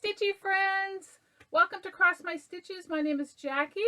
Stitchy friends! Welcome to Cross My Stitches. My name is Jackie.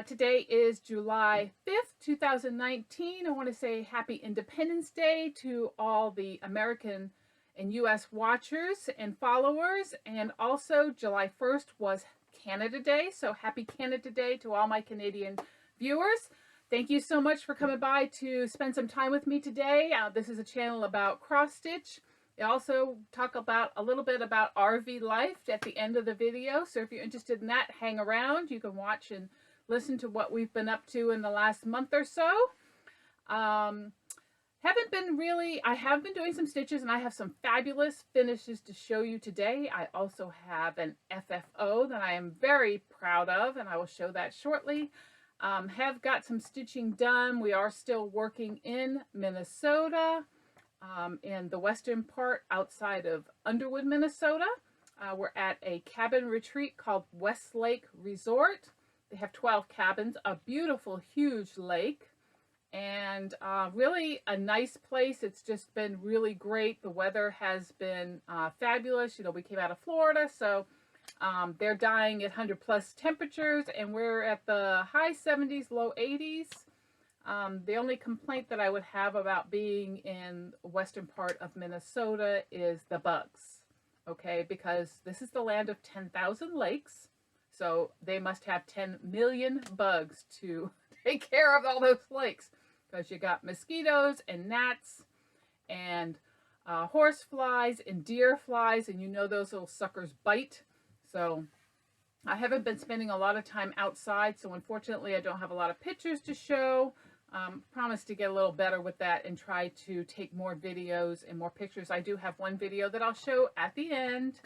Today is July 5th, 2019. I want to say Happy Independence Day to all the American and U.S. watchers and followers. And also July 1st was Canada Day. So happy Canada Day to all my Canadian viewers. Thank you so much for coming by to spend some time with me today. This is a channel about cross stitch. I also talk about a little bit about RV life at the end of the video. So if you're interested in that, hang around. You can watch and listen to what we've been up to in the last month or so. I have been doing some stitches and I have some fabulous finishes to show you today. I also have an FFO that I am very proud of, and I will show that shortly. Have got some stitching done. We are still working in Minnesota. In the western part outside of Underwood, Minnesota. We're at a cabin retreat called Westlake Resort. They have 12 cabins, a beautiful, huge lake, and really a nice place. It's just been really great. The weather has been fabulous. You know, we came out of Florida, so they're dying at 100+ temperatures, and we're at the high 70s, low 80s. The only complaint that I would have about being in the western part of Minnesota is the bugs, okay? Because this is the land of 10,000 lakes, so they must have 10 million bugs to take care of all those lakes, because you got mosquitoes and gnats and horse flies and deer flies, and you know those little suckers bite. So I haven't been spending a lot of time outside, so unfortunately I don't have a lot of pictures to show. Promise to get a little better with that and try to take more videos and more pictures. I do have one video that I'll show at the end,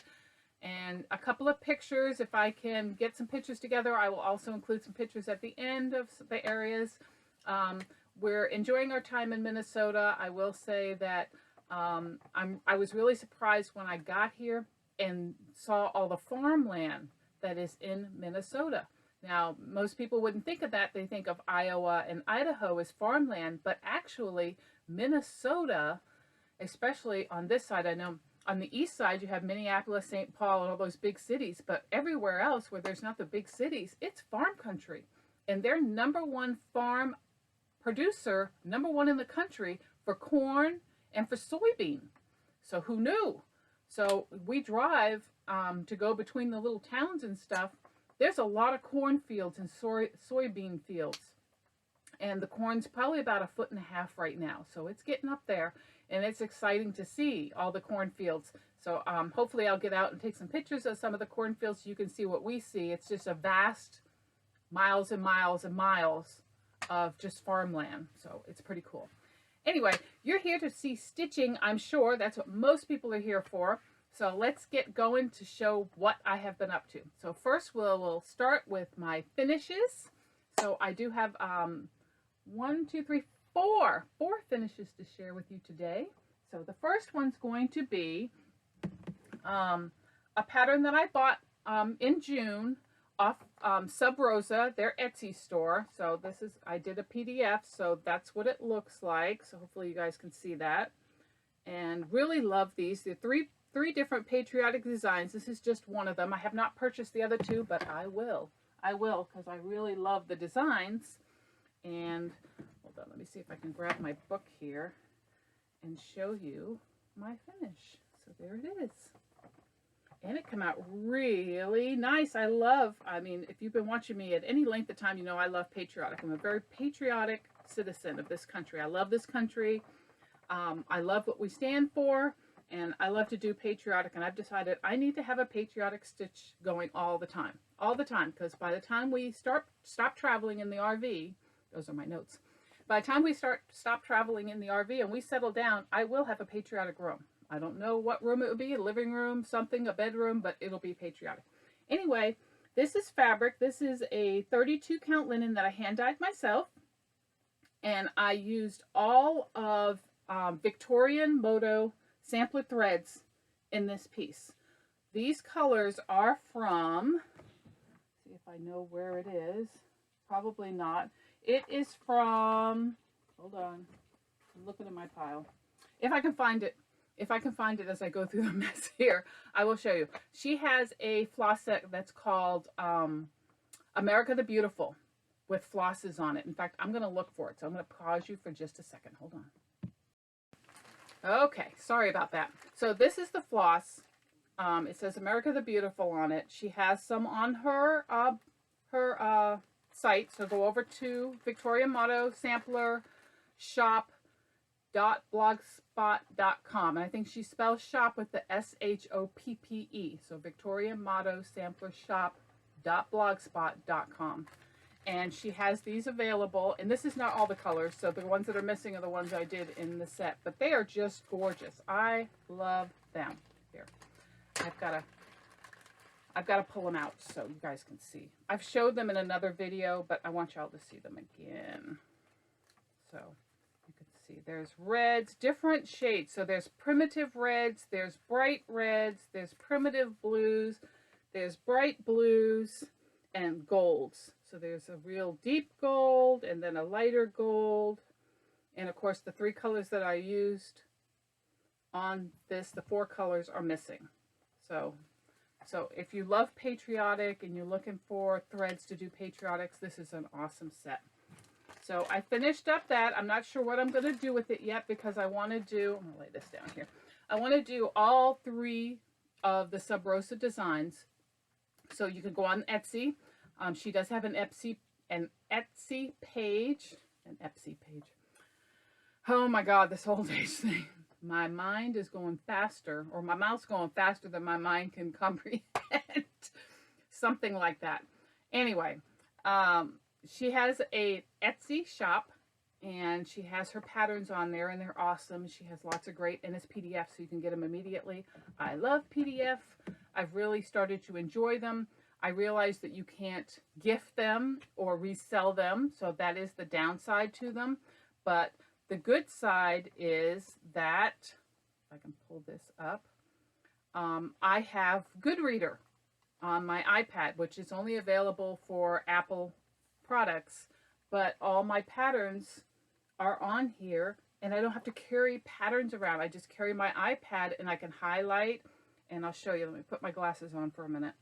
and a couple of pictures. If I can get some pictures together, I will also include some pictures at the end of the areas. We're enjoying our time in Minnesota. I will say that I was really surprised when I got here and saw all the farmland that is in Minnesota. Now, most people wouldn't think of that. They think of Iowa and Idaho as farmland, but actually Minnesota, especially on this side, I know on the east side you have Minneapolis, St. Paul, and all those big cities, but everywhere else where there's not the big cities, it's farm country. And their #1 farm producer, #1 in the country for corn and for soybean. So who knew? So we drive to go between the little towns and stuff. There's a lot of cornfields and soybean fields, and the corn's probably about 1.5 feet right now, so it's getting up there, and it's exciting to see all the cornfields. So hopefully I'll get out and take some pictures of some of the cornfields so you can see what we see. It's just a vast miles and miles and miles of just farmland, so it's pretty cool. Anyway, you're here to see stitching, I'm sure. That's what most people are here for. So let's get going to show what I have been up to. So first we'll start with my finishes. So I do have 4 finishes to share with you today. So the first one's going to be a pattern that I bought in June off Sub Rosa, their Etsy store. So this is, I did a PDF, so that's what it looks like. So hopefully you guys can see that. And really love these. They're three different Patriotic Designs. This is just one of them. I have not purchased the other two, but I will. I will, because I really love the designs. And hold on, let me see if I can grab my book here and show you my finish. So there it is. And it came out really nice. I mean, if you've been watching me at any length of time, you know I love patriotic. I'm a very patriotic citizen of this country. I love this country. I love what we stand for. And I love to do patriotic, and I've decided I need to have a patriotic stitch going all the time, because by the time we stop traveling in the RV, those are my notes, by the time we stop traveling in the RV and we settle down, I will have a patriotic room. I don't know what room it would be, a living room, something, a bedroom, but it'll be patriotic. Anyway, this is fabric. This is a 32 count linen that I hand dyed myself, and I used all of Victorian Moto sampler threads in this piece. These colors are from, see if I know where it is, probably not. It is from, hold on, I'm looking in my pile. If I can find it, if I can find it as I go through the mess here, I will show you. She has a floss set that's called America the Beautiful with flosses on it. In fact, I'm going to look for it, so I'm going to pause you for just a second. Hold on. Okay, sorry about that. So this is the floss. It says America the Beautiful on it. She has some on her site, so go over to Victoria Motto Sampler shop.blogspot.com, and I think she spells shop with the S-H-O-P-P-E, so Victoria Motto Sampler shop.blogspot.com. And she has these available, and this is not all the colors, so the ones that are missing are the ones I did in the set, but they are just gorgeous. I love them. Here, I've got to pull them out so you guys can see. I've showed them in another video, but I want y'all to see them again. So you can see there's reds, different shades. So there's primitive reds, there's bright reds, there's primitive blues, there's bright blues, and golds. So there's a real deep gold and then a lighter gold. And of course the 3 colors that I used on this, the 4 colors are missing. So if you love patriotic and you're looking for threads to do patriotics, this is an awesome set. So I finished up that. I'm not sure what I'm going to do with it yet because I want to do, I'm going to lay this down here. I want to do all 3 of the Sub Rosa designs. So you can go on Etsy. She does have an Etsy page. Oh my God, this old age thing. My mind is going faster, or my mouth's going faster than my mind can comprehend. Something like that. Anyway, she has a Etsy shop, and she has her patterns on there, and they're awesome. She has lots of great, and it's PDF, so you can get them immediately. I love PDF. I've really started to enjoy them. I realize that you can't gift them or resell them, so that is the downside to them. But the good side is that, if I can pull this up, I have Goodreader on my iPad, which is only available for Apple products, but all my patterns are on here, and I don't have to carry patterns around. I just carry my iPad, and I can highlight, and I'll show you. Let me put my glasses on for a minute.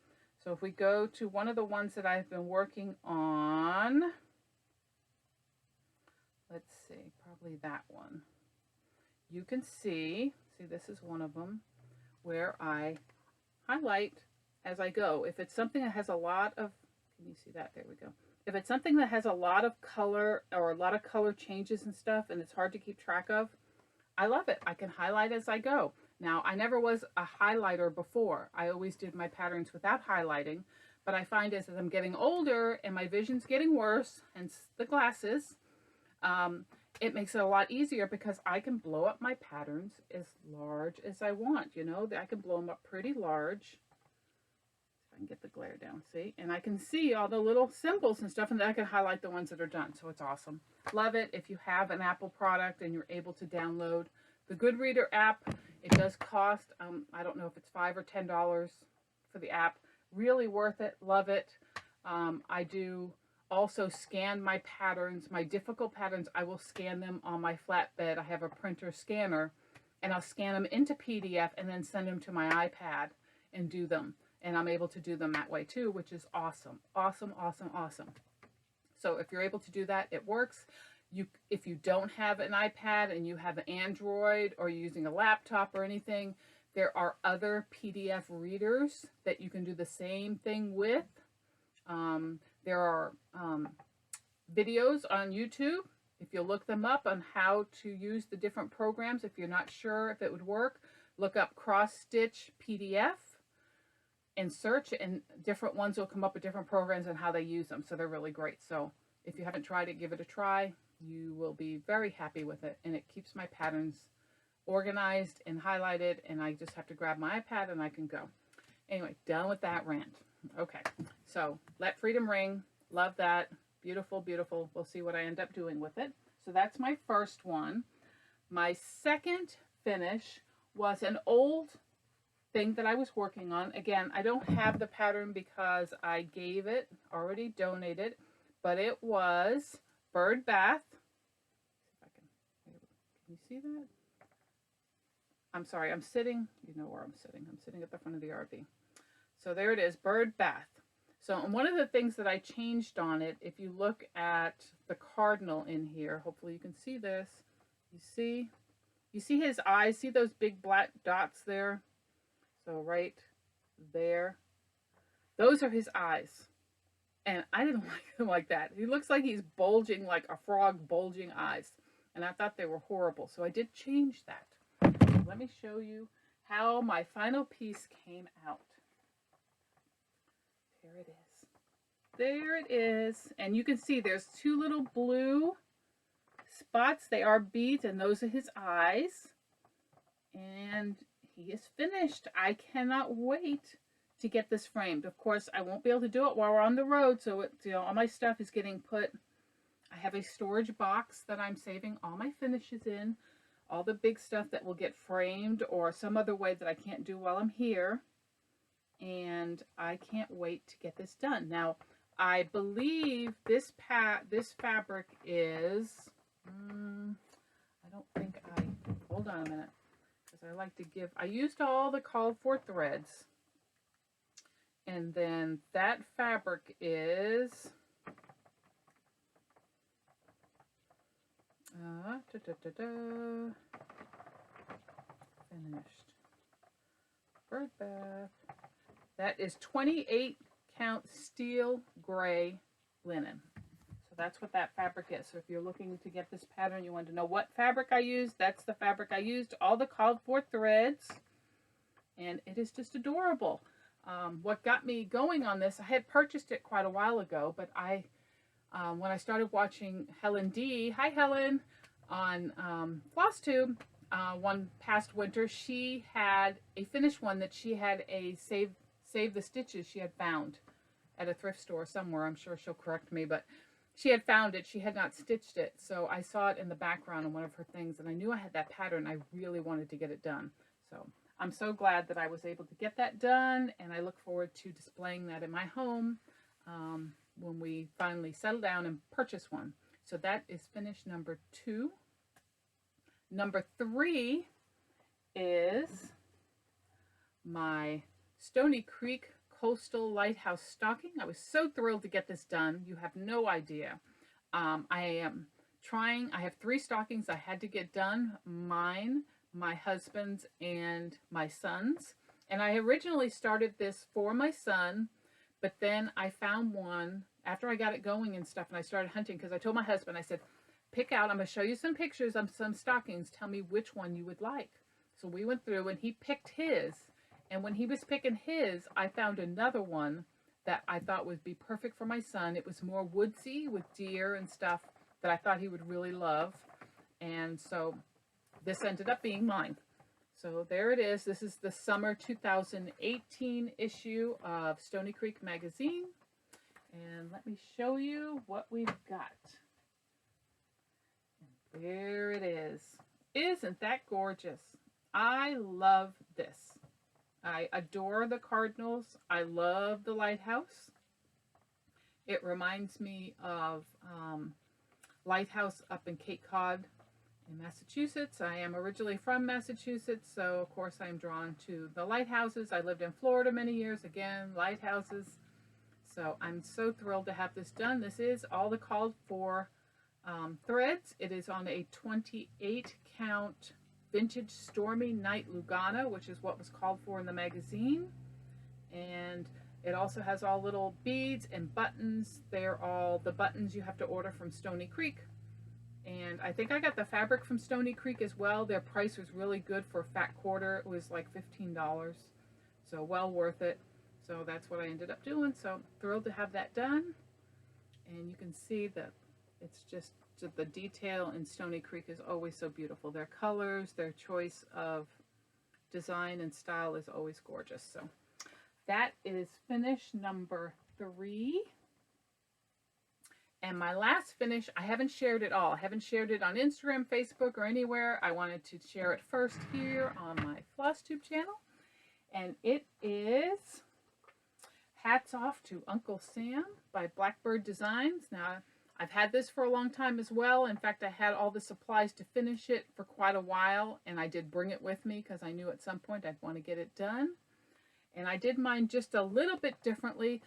So if we go to one of the ones that I've been working on, let's see, probably that one. You can see this is one of them where I highlight as I go. If it's something that has a lot of, can you see that? There we go. If it's something that has a lot of color or a lot of color changes and stuff and it's hard to keep track of, I love it. I can highlight as I go. Now, I never was a highlighter before. I always did my patterns without highlighting, but I find as I'm getting older and my vision's getting worse, hence the glasses, it makes it a lot easier because I can blow up my patterns as large as I want. You know, I can blow them up pretty large. If I can get the glare down, see? And I can see all the little symbols and stuff, and then I can highlight the ones that are done. So it's awesome. Love it. If you have an Apple product and you're able to download the Goodreader app, it does cost, I don't know if it's $5 or $10 for the app. Really worth it. Love it. I do also scan my patterns, my difficult patterns. I will scan them on my flatbed. I have a printer scanner, and I'll scan them into PDF and then send them to my iPad and do them. And I'm able to do them that way too, which is awesome. Awesome, awesome, awesome. So if you're able to do that, it works. If you don't have an iPad and you have an Android or you're using a laptop or anything, there are other PDF readers that you can do the same thing with. There are videos on YouTube, if you look them up, on how to use the different programs. If you're not sure if it would work, look up Cross Stitch PDF and search, and different ones will come up with different programs and how they use them. So they're really great. So if you haven't tried it, give it a try. You will be very happy with it, and it keeps my patterns organized and highlighted, and I just have to grab my iPad and I can go. Anyway, done with that rant. Okay, so Let Freedom Ring. Love that. Beautiful, beautiful. We'll see what I end up doing with it. So that's my first one. My second finish was an old thing that I was working on. Again, I don't have the pattern because I gave it, already donated, but it was Bird Bath. Can you see that? I'm sorry, I'm sitting, you know where I'm sitting at the front of the RV. So there it is, bird bath. So and one of the things that I changed on it, if you look at the cardinal in here, hopefully you can see this. You see his eyes, see those big black dots there? So right there, those are his eyes. And I didn't like him like that. He looks like he's bulging like a frog, bulging eyes. And I thought they were horrible. So I did change that. Let me show you how my final piece came out. There it is. There it is. And you can see there's two little blue spots. They are beads, and those are his eyes. And he is finished. I cannot wait to get this framed. Of course, I won't be able to do it while we're on the road, so it, you know, all my stuff is getting put. I have a storage box that I'm saving all my finishes in, all the big stuff that will get framed or some other way that I can't do while I'm here. And I can't wait to get this done. Now, I believe this fabric is, I don't think hold on a minute, because I like to give, I used all the called for threads. And then that fabric is, finished. Bird bath. That is 28 count steel gray linen. So that's what that fabric is. So if you're looking to get this pattern, you want to know what fabric I used, that's the fabric I used. All the called for threads. And it is just adorable. What got me going on this, I had purchased it quite a while ago, but when I started watching Helen D, hi Helen, on Flosstube, one past winter, she had a finished one that she had a save the stitches she had found at a thrift store somewhere. I'm sure she'll correct me, but she had found it. She had not stitched it. So I saw it in the background in one of her things, and I knew I had that pattern. I really wanted to get it done. So I'm so glad that I was able to get that done, and I look forward to displaying that in my home when we finally settle down and purchase one. So that is finish number 2. Number 3 is my Stony Creek Coastal Lighthouse stocking. I was so thrilled to get this done. You have no idea. I have 3 stockings I had to get done. Mine, my husband's, and my son's. And I originally started this for my son, but then I found one after I got it going and stuff, and I started hunting, because I told my husband, I said, pick out, I'm going to show you some pictures of some stockings. Tell me which one you would like. So we went through, and he picked his. And when he was picking his, I found another one that I thought would be perfect for my son. It was more woodsy with deer and stuff that I thought he would really love. And so this ended up being mine. So there it is. This is the summer 2018 issue of Stony Creek magazine. And let me show you what we've got. And there it is. Isn't that gorgeous? I love this. I adore the cardinals. I love the lighthouse. It reminds me of Lighthouse up in Cape Cod in Massachusetts. I am originally from Massachusetts, so of course I'm drawn to the lighthouses. I lived in Florida many years, again, lighthouses. So I'm so thrilled to have this done. This is all the called for threads. It is on a 28 count vintage Stormy Night Lugana, which is what was called for in the magazine. And it also has all little beads and buttons. They're all the buttons you have to order from Stony Creek. And I think I got the fabric from Stony Creek as well. Their price was really good for a fat quarter. It was like $15. So well worth it. So that's what I ended up doing. So thrilled to have that done. And you can see that it's just the detail in Stony Creek is always so beautiful. Their colors, their choice of design and style is always gorgeous. So that is finish number 3. And my last finish, I haven't shared it all. I haven't shared it on Instagram, Facebook, or anywhere. I wanted to share it first here on my Flosstube channel. And it is Hats Off to Uncle Sam by Blackbird Designs. Now, I've had this for a long time as well. In fact, I had all the supplies to finish it for quite a while, and I did bring it with me because I knew at some point I'd want to get it done. And I did mine just a little bit differently.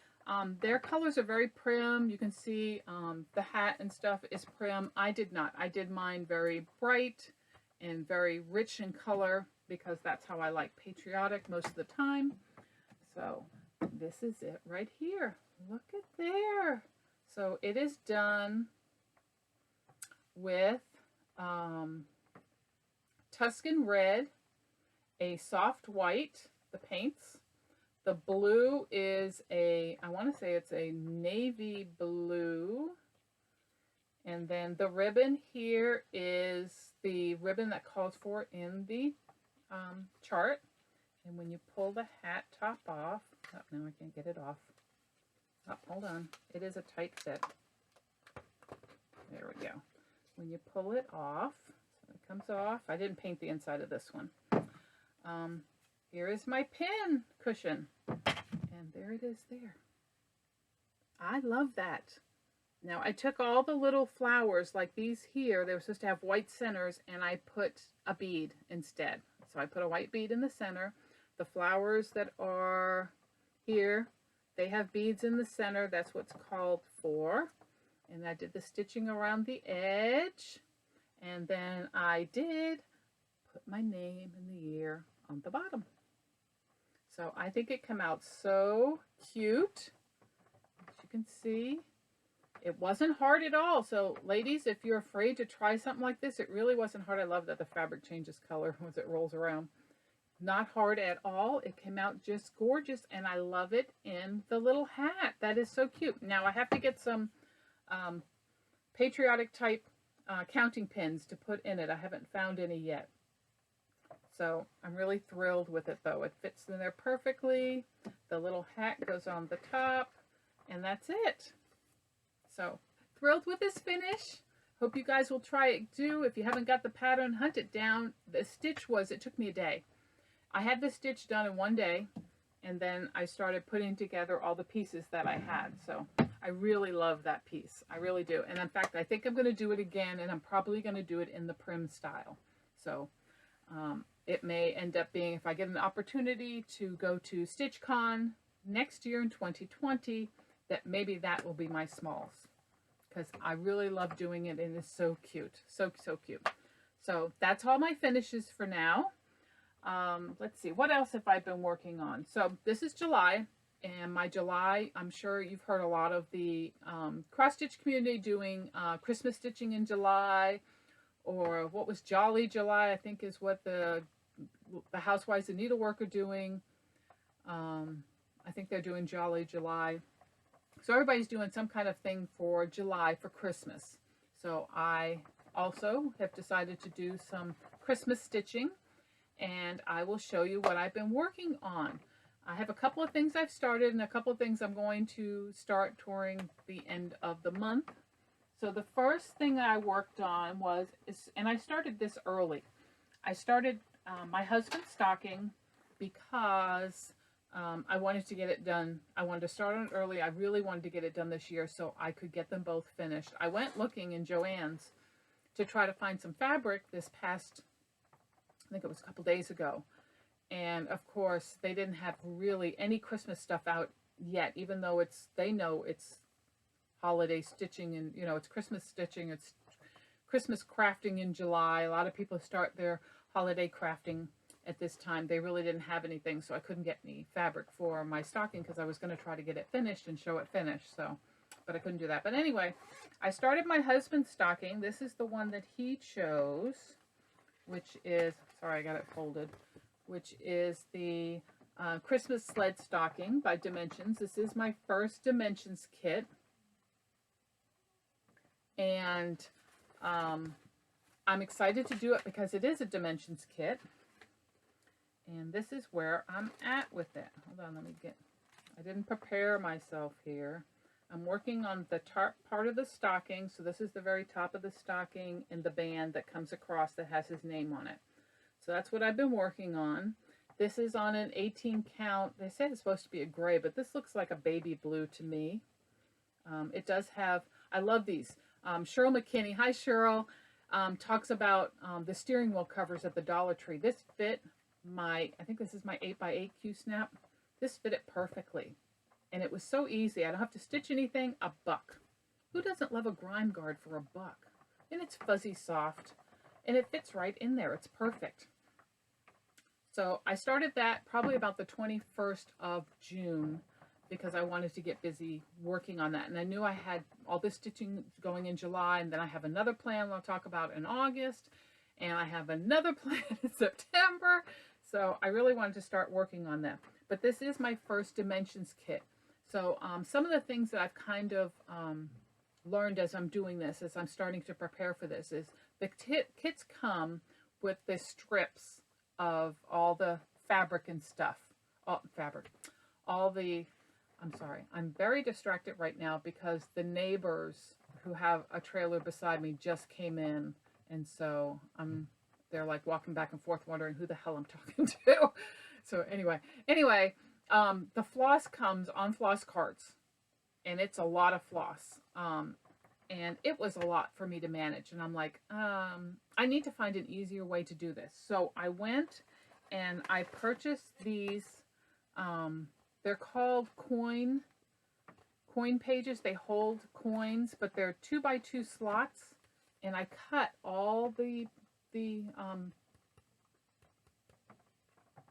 Their colors are very prim. You can see the hat and stuff is prim. I did not. I did mine very bright and very rich in color because that's how I like Patriotic most of the time. So this is it right here. Look at there. So it is done with Tuscan red, a soft white, the paints. The blue is I want to say it's a navy blue. And then the ribbon here is the ribbon that calls for in the chart. And when you pull the hat top off, oh, now I can't get it off. Oh, hold on. It is a tight fit. There we go. When you pull it off, so it comes off. I didn't paint the inside of this one. Here is my pin cushion. And there it is there. I love that. Now I took all the little flowers like these here. They were supposed to have white centers, and I put a bead instead. So I put a white bead in the center. The flowers that are here, they have beads in the center. That's what's called for. And I did the stitching around the edge. And then I did put my name and the year on the bottom. So I think it came out so cute. As you can see, it wasn't hard at all. So ladies, if you're afraid to try something like this, it really wasn't hard. I love that the fabric changes color as it rolls around. Not hard at all. It came out just gorgeous, and I love it in the little hat. That is so cute. Now I have to get some patriotic type counting pins to put in it. I haven't found any yet. So I'm really thrilled with it though. It fits in there perfectly. The little hat goes on the top, and that's it. So thrilled with this finish. Hope you guys will try it too. If you haven't got the pattern, hunt it down. The stitch it took me a day. I had the stitch done in one day, and then I started putting together all the pieces that I had. So I really love that piece. I really do. And in fact, I think I'm going to do it again, and I'm probably going to do it in the prim style. So it may end up being, if I get an opportunity to go to StitchCon next year in 2020, that maybe that will be my smalls, because I really love doing it, and it's so cute. So cute. So that's all my finishes for now. Let's see, what else have I been working on? So this is July, and my July, I'm sure you've heard a lot of the cross-stitch community doing Christmas stitching in July, or what was Jolly July, I think is what the Housewives of Needlework are doing. I think they're doing Jolly July. So everybody's doing some kind of thing for July for Christmas. So I also have decided to do some Christmas stitching, and I will show you what I've been working on. I have a couple of things I've started and a couple of things I'm going to start toward the end of the month. So the first thing I worked on and I started this early. I started my husband's stocking because I wanted to get it done. I wanted to start on it early. I really wanted to get it done this year so I could get them both finished. I went looking in Joann's to try to find some fabric this past, I think it was a couple days ago. And of course, they didn't have really any Christmas stuff out yet, even though they know it's holiday stitching, and it's Christmas stitching, it's Christmas crafting in July. A lot of people start their holiday crafting at this time. They really didn't have anything, so I couldn't get any fabric for my stocking because I was going to try to get it finished and show it finished, but I couldn't do that. But anyway, I started my husband's stocking. This is the one that he chose, which is, sorry, I got it folded, which is the Christmas Sled stocking by Dimensions. This is my first Dimensions kit. And I'm excited to do it because it is a Dimensions kit. And this is where I'm at with it. Hold on, I didn't prepare myself here. I'm working on the top part of the stocking. So this is the very top of the stocking and the band that comes across that has his name on it. So that's what I've been working on. This is on an 18 count. They said it's supposed to be a gray, but this looks like a baby blue to me. It does have, I love these. Cheryl McKinney, hi Cheryl, talks about the steering wheel covers at the Dollar Tree. This fit my, I think this is my 8x8 Q-snap. This fit it perfectly. And it was so easy. I don't have to stitch anything. A buck. Who doesn't love a grime guard for a buck? And it's fuzzy soft. And it fits right in there. It's perfect. So I started that probably about the 21st of June because I wanted to get busy working on that. And I knew I had all this stitching going in July, and then I have another plan I'll talk about in August, and I have another plan in September. So I really wanted to start working on that. But this is my first dimensions kit. So some of the things that I've kind of learned as I'm doing this, as I'm starting to prepare for this, is the kits come with the strips of all the fabric and stuff. I'm sorry, I'm very distracted right now because the neighbors who have a trailer beside me just came in, and so they're like walking back and forth wondering who the hell I'm talking to. So anyway, the floss comes on floss carts, and it's a lot of floss. And it was a lot for me to manage, and I'm like, I need to find an easier way to do this. So I went and I purchased these. They're called coin pages. They hold coins, but they're 2x2 slots, and I cut all the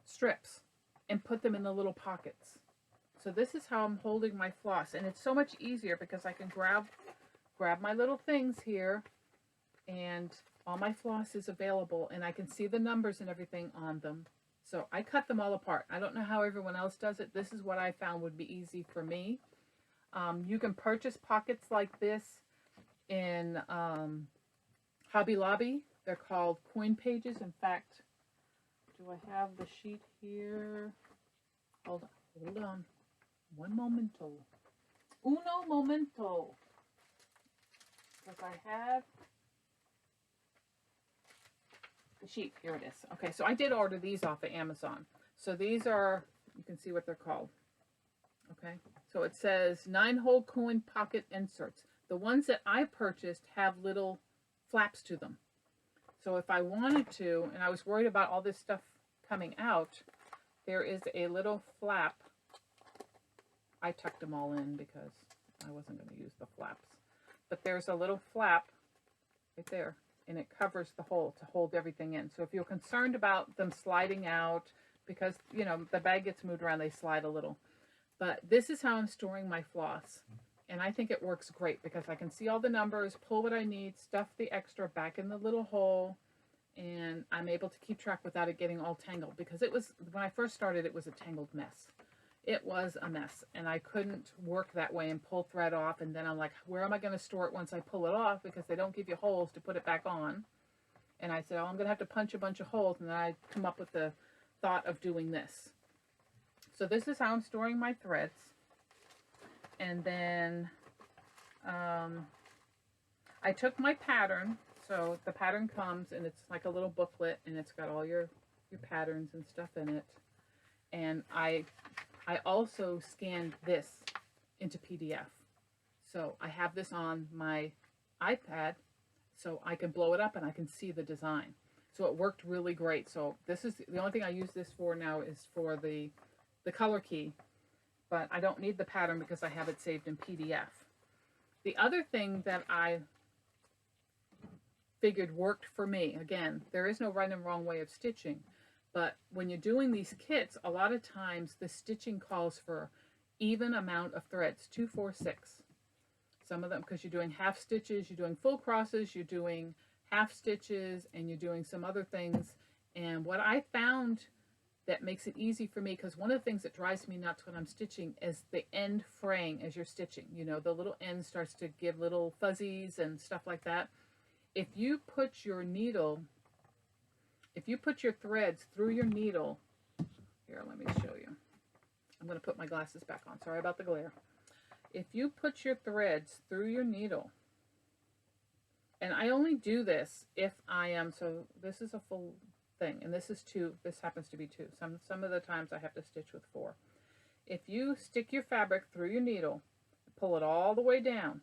strips and put them in the little pockets. So this is how I'm holding my floss, and it's so much easier because I can grab my little things here, and all my floss is available, and I can see the numbers and everything on them. So I cut them all apart. I don't know how everyone else does it. This is what I found would be easy for me. You can purchase pockets like this in Hobby Lobby. They're called coin pages. In fact, do I have the sheet here? Hold on. One momento. Uno momento. Because I have the sheet. Here it is. Okay, so I did order these off of Amazon. So these are, you can see what they're called. Okay, so it says 9-hole coin pocket inserts. The ones that I purchased have little flaps to them. So if I wanted to, and I was worried about all this stuff coming out, there is a little flap. I tucked them all in because I wasn't going to use the flaps. But there's a little flap right there, and it covers the hole to hold everything in. So if you're concerned about them sliding out, because, you know, the bag gets moved around, they slide a little. But this is how I'm storing my floss. And I think it works great because I can see all the numbers, pull what I need, stuff the extra back in the little hole, and I'm able to keep track without it getting all tangled. Because it was, when I first started, it was a tangled mess. It was a mess, and I couldn't work that way and pull thread off, and then I'm like, where am I going to store it once I pull it off, because they don't give you holes to put it back on. And I said, oh, I'm going to have to punch a bunch of holes, and then I come up with the thought of doing this. So this is how I'm storing my threads. And then I took my pattern, so the pattern comes, and it's like a little booklet, and it's got all your patterns and stuff in it. And I also scanned this into PDF. So I have this on my iPad so I can blow it up and I can see the design. So it worked really great. So this is the only thing I use this for now is for the color key, but I don't need the pattern because I have it saved in PDF. The other thing that I figured worked for me, again, there is no right and wrong way of stitching, but when you're doing these kits, a lot of times the stitching calls for even amount of threads, 2, 4, 6. Some of them, because you're doing half stitches, you're doing full crosses, you're doing half stitches, and you're doing some other things. And what I found that makes it easy for me, because one of the things that drives me nuts when I'm stitching is the end fraying as you're stitching. You know, the little end starts to give little fuzzies and stuff like that. If you put your needle, if you put your threads through your needle, here, let me show you. I'm going to put my glasses back on. Sorry about the glare. If you put your threads through your needle, and I only do this if I am, so this is a full thing, and this is 2, this happens to be 2. Some of the times I have to stitch with 4. If you stick your fabric through your needle, pull it all the way down,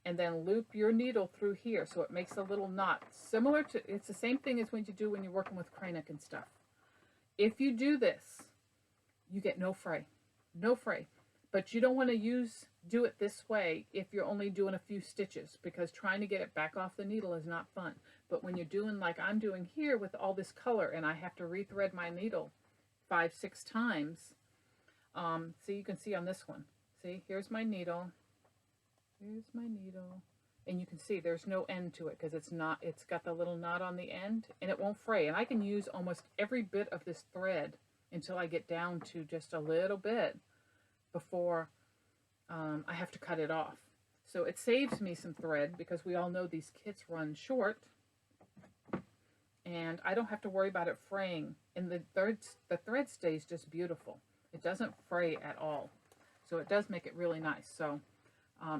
and then loop your needle through here so it makes a little knot. Similar to, it's the same thing as when you do when you're working with Cricut and stuff. If you do this, you get no fray. No fray. But you don't want to do it this way if you're only doing a few stitches, because trying to get it back off the needle is not fun. But when you're doing like I'm doing here with all this color and I have to rethread my needle 5-6 times, so you can see on this one, see, here's my needle, and you can see there's no end to it because it's got the little knot on the end and it won't fray. And I can use almost every bit of this thread until I get down to just a little bit before I have to cut it off. So it saves me some thread because we all know these kits run short, and I don't have to worry about it fraying. And the thread stays just beautiful. It doesn't fray at all. So it does make it really nice. So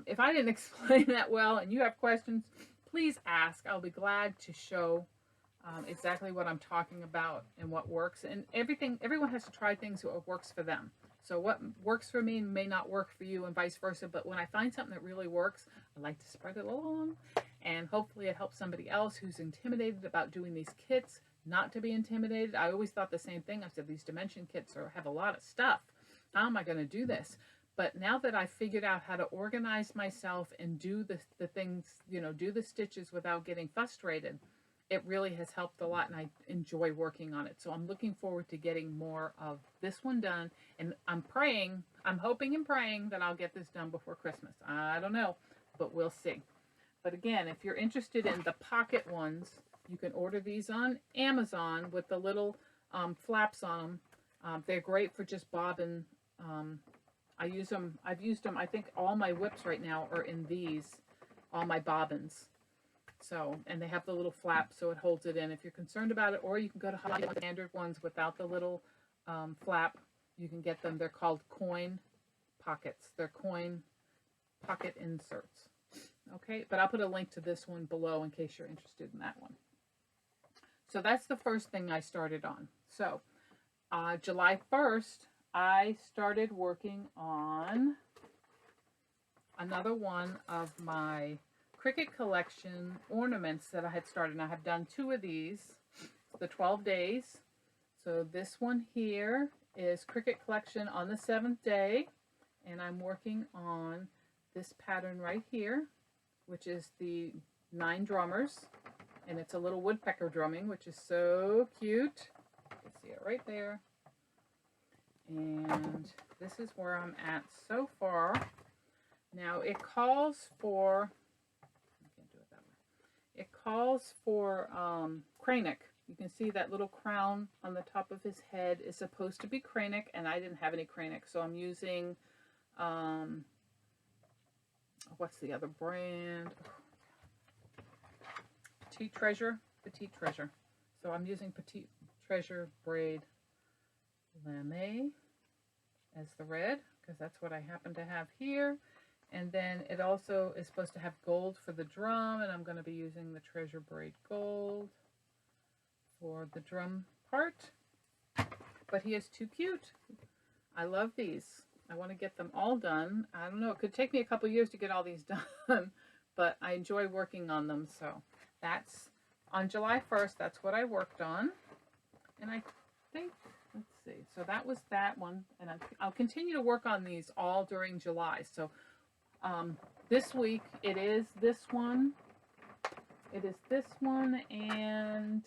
if I didn't explain that well and you have questions, please ask. I'll be glad to show exactly what I'm talking about and what works. And everyone has to try things that works for them. So what works for me may not work for you and vice versa. But when I find something that really works, I like to spread it along. And hopefully it helps somebody else who's intimidated about doing these kits not to be intimidated. I always thought the same thing. I said, these dimension kits have a lot of stuff. How am I going to do this? But now that I've figured out how to organize myself and do the things, do the stitches without getting frustrated, it really has helped a lot, and I enjoy working on it. So I'm looking forward to getting more of this one done, and I'm hoping and praying that I'll get this done before Christmas. I don't know, but we'll see. But again, if you're interested in the pocket ones, you can order these on Amazon with the little flaps on them. They're great for just bobbing. I've used them. I think all my whips right now are in these, all my bobbins. So, and they have the little flap so it holds it in if you're concerned about it, or you can go to standard ones without the little flap. You can get them. They're called coin pockets. They're coin pocket inserts. Okay, but I'll put a link to this one below in case you're interested in that one. So that's the first thing I started on. So July 1st, I started working on another one of my Cricut Collection ornaments that I had started. And I have done 2 of these, the 12 days. So this one here is Cricut Collection on the 7th day. And I'm working on this pattern right here, which is the 9 drummers. And it's a little woodpecker drumming, which is so cute. You can see it right there. And this is where I'm at so far. Now it calls for, it calls for Cricut. You can see that little crown on the top of his head is supposed to be Cricut, and I didn't have any Cricut, so I'm using, what's the other brand? Petite Treasure. So I'm using Petite Treasure Braid Lame as the red, because that's what I happen to have here. And then it also is supposed to have gold for the drum, and I'm going to be using the Treasure Braid Gold for the drum part. But he is too cute. I love these. I want to get them all done. I don't know, it could take me a couple years to get all these done, but I enjoy working on them. So that's on July 1st, that's what I worked on. And I think, let's see, so that was that one. And I'll continue to work on these all during July. So this week it is this one. It is this one, and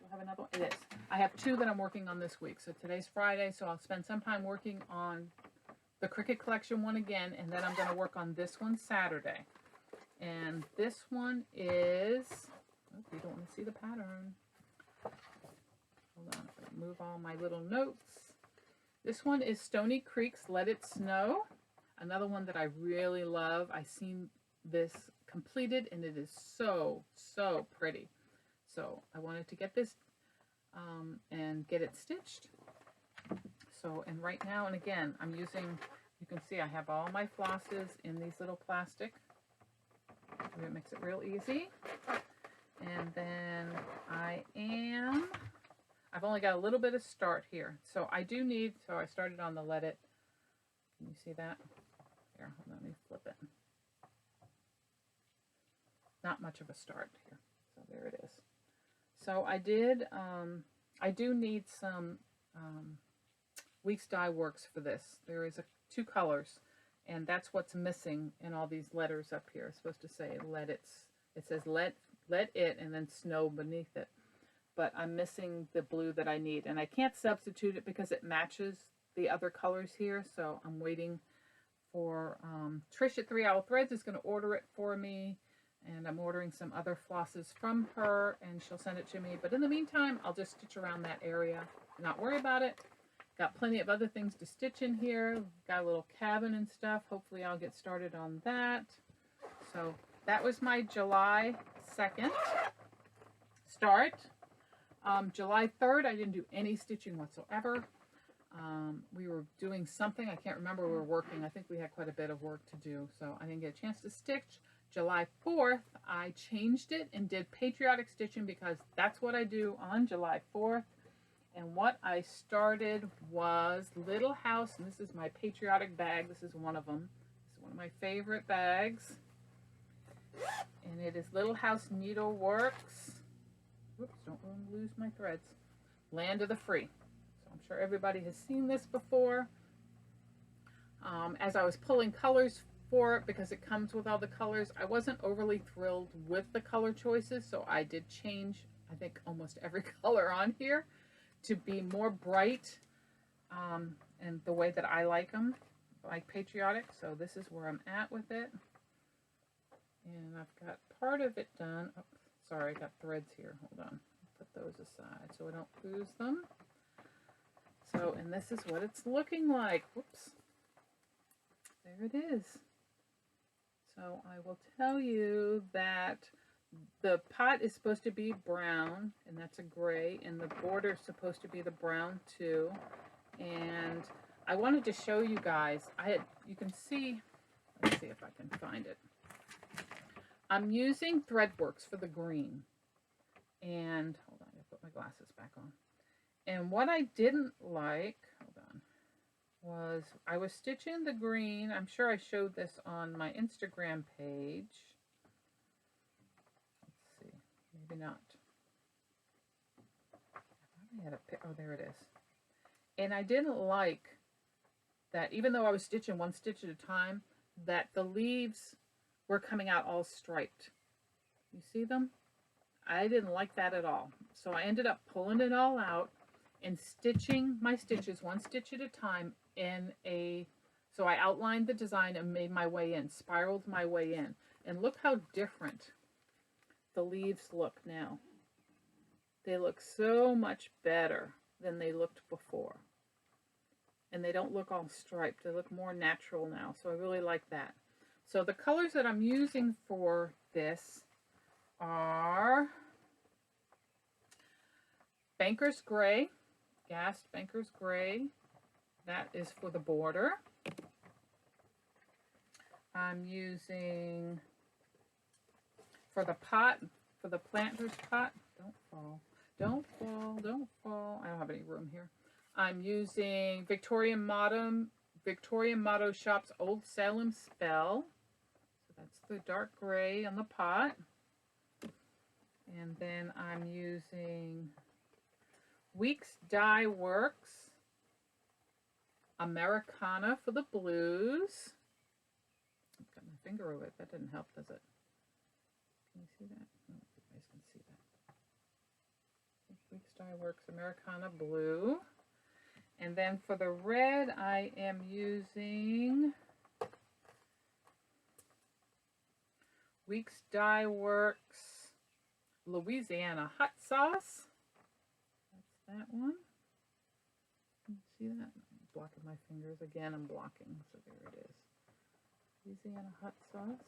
we'll have another one. It is. I have 2 that I'm working on this week. So today's Friday, so I'll spend some time working on the Cricut Collection one again, and then I'm going to work on this one Saturday. And this one is, oh, you don't want to see the pattern. Hold on, I'm going to move all my little notes. This one is Stony Creek's Let It Snow. Another one that I really love. I've seen this completed, and it is so, so pretty. So I wanted to get this and get it stitched. So, and right now, and again, I'm using, you can see I have all my flosses in these little plastic. It makes it real easy. And then I've only got a little bit of start here. So I do need, so I started on the Let It, can you see that? There, hold on, let me flip it. Not much of a start here. So there it is. So I do need some Weeks Dye Works for this. There is two colors, and that's what's missing in all these letters up here. It's supposed to say let it. It says let it, and then snow beneath it. But I'm missing the blue that I need, and I can't substitute it because it matches the other colors here. So I'm waiting for Trish at 3 Owl Threads is going to order it for me, and I'm ordering some other flosses from her, and she'll send it to me. But in the meantime, I'll just stitch around that area, not worry about it. Got plenty of other things to stitch in here. Got a little cabin and stuff. Hopefully I'll get started on that. So that was my July 2nd start. July 3rd, I didn't do any stitching whatsoever. We were doing something. I can't remember. We were working. I think we had quite a bit of work to do, so I didn't get a chance to stitch. July 4th, I changed it and did patriotic stitching because that's what I do on July 4th. And what I started was Little House, and this is my patriotic bag. This is one of them. This is one of my favorite bags. And it is Little House Needleworks. Whoops, don't want to lose my threads. Land of the Free. So I'm sure everybody has seen this before. As I was pulling colors for it, because it comes with all the colors, I wasn't overly thrilled with the color choices, so I did change, I think, almost every color on here to be more bright and the way that I like them, like patriotic. So this is where I'm at with it. And I've got part of it done. Oh, sorry, I got threads here. Hold on. Put those aside so I don't lose them. So, and this is what it's looking like. Whoops. There it is. So I will tell you that the pot is supposed to be brown, and that's a gray, and the border is supposed to be the brown too. And I wanted to show you guys, you can see, let's see if I can find it. I'm using Threadworks for the green. And, hold on, I put my glasses back on. And what I didn't like, hold on, was I was stitching the green. I'm sure I showed this on my Instagram page. Let's see, maybe not. I had oh, there it is. And I didn't like that, even though I was stitching one stitch at a time, that the leaves were coming out all striped. You see them? I didn't like that at all. So I ended up pulling it all out and stitching my stitches one stitch at a time in so I outlined the design and made my way in, spiraled my way in. And look how different the leaves look now. They look so much better than they looked before. And they don't look all striped. They look more natural now. So I really like that. So the colors that I'm using for this are Banker's Gray, Gassed Banker's Gray. That is for the border. I'm using, for the pot, for the planter's pot, don't fall, don't fall, don't fall. I don't have any room here. I'm using Victorian Motto Shop's Old Salem Spell. So that's the dark gray on the pot. And then I'm using Weeks Dye Works Americana for the blues. I've got my finger over it. That didn't help, does it? Can you see that? No, you guys can see that. Weeks Dye Works Americana blue. And then for the red, I am using Weeks Dye Works Louisiana Hot Sauce. That's that one. Can you see that? I'm blocking my fingers again. I'm blocking. So there it is. Louisiana Hot Sauce.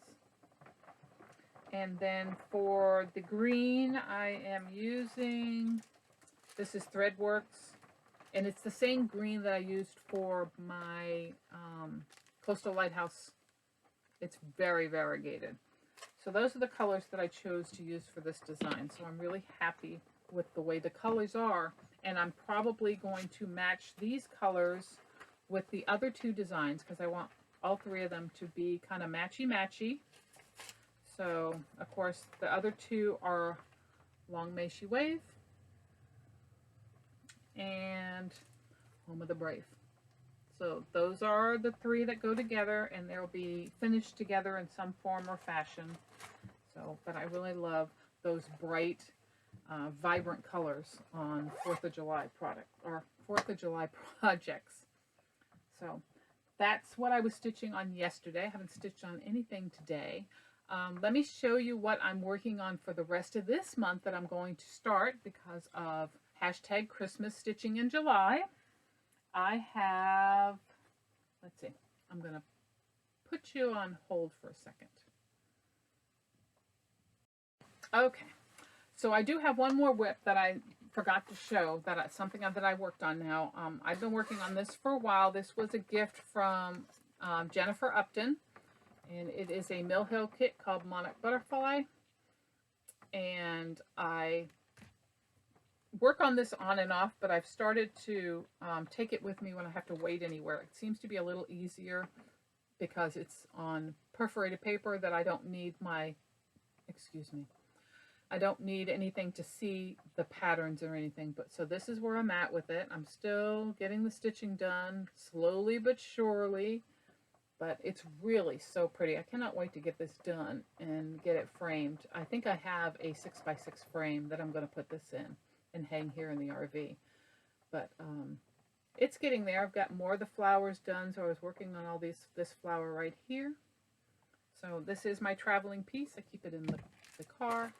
And then for the green, I am using, this is Threadworks. And it's the same green that I used for my Coastal Lighthouse. It's very variegated. So those are the colors that I chose to use for this design. So I'm really happy with the way the colors are. And I'm probably going to match these colors with the other two designs because I want all three of them to be kind of matchy-matchy. So, of course, the other two are Long May She Wave and Home of the Brave. So those are the three that go together, and they'll be finished together in some form or fashion. So, but I really love those bright, vibrant colors on 4th of July projects. So that's what I was stitching on yesterday. I haven't stitched on anything today. Let me show you what I'm working on for the rest of this month that I'm going to start because of hashtag Christmas stitching in July. I have, let's see, I'm going to put you on hold for a second. Okay, so I do have one more whip that I forgot to show, something that I worked on now. I've been working on this for a while. This was a gift from Jennifer Upton, and it is a Mill Hill kit called Monic Butterfly, and I work on this on and off, but I've started to take it with me when I have to wait anywhere. It seems to be a little easier because it's on perforated paper that I don't need I don't need anything to see the patterns or anything, but so this is where I'm at with it. I'm still getting the stitching done, slowly but surely, but it's really so pretty. I cannot wait to get this done and get it framed. I think I have a 6x6 frame that I'm going to put this in and hang here in the RV. But it's getting there. I've got more of the flowers done, so I was working on all this flower right here. So this is my traveling piece. I keep it in the car,